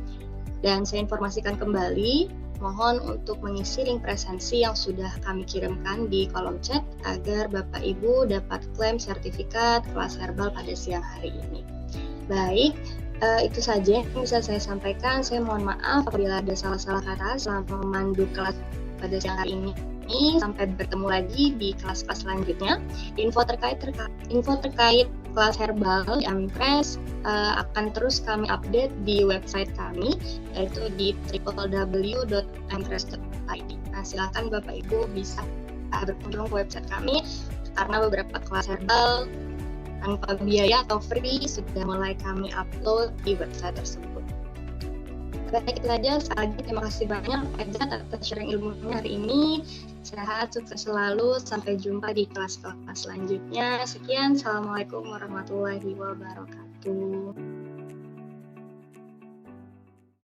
Dan saya informasikan kembali, mohon untuk mengisi link presensi yang sudah kami kirimkan di kolom chat agar Bapak Ibu dapat klaim sertifikat kelas herbal pada siang hari ini. Baik, itu saja yang bisa saya sampaikan. Saya mohon maaf apabila ada salah-salah kata selama memandu kelas pada siang hari ini. Sampai bertemu lagi di kelas-kelas selanjutnya. Info terkait kelas herbal di Amipres akan terus kami update di website kami, yaitu di www.amipres.id. Nah, silakan Bapak Ibu bisa berkunjung ke website kami karena beberapa kelas herbal tanpa biaya atau free sudah mulai kami upload di website tersebut. Baik, itu saja. Sekali lagi terima kasih banyak Pak Ajat atas sharing ilmunya hari ini. Sehat, sukses selalu. Sampai jumpa di kelas-kelas selanjutnya. Sekian, Assalamualaikum warahmatullahi wabarakatuh.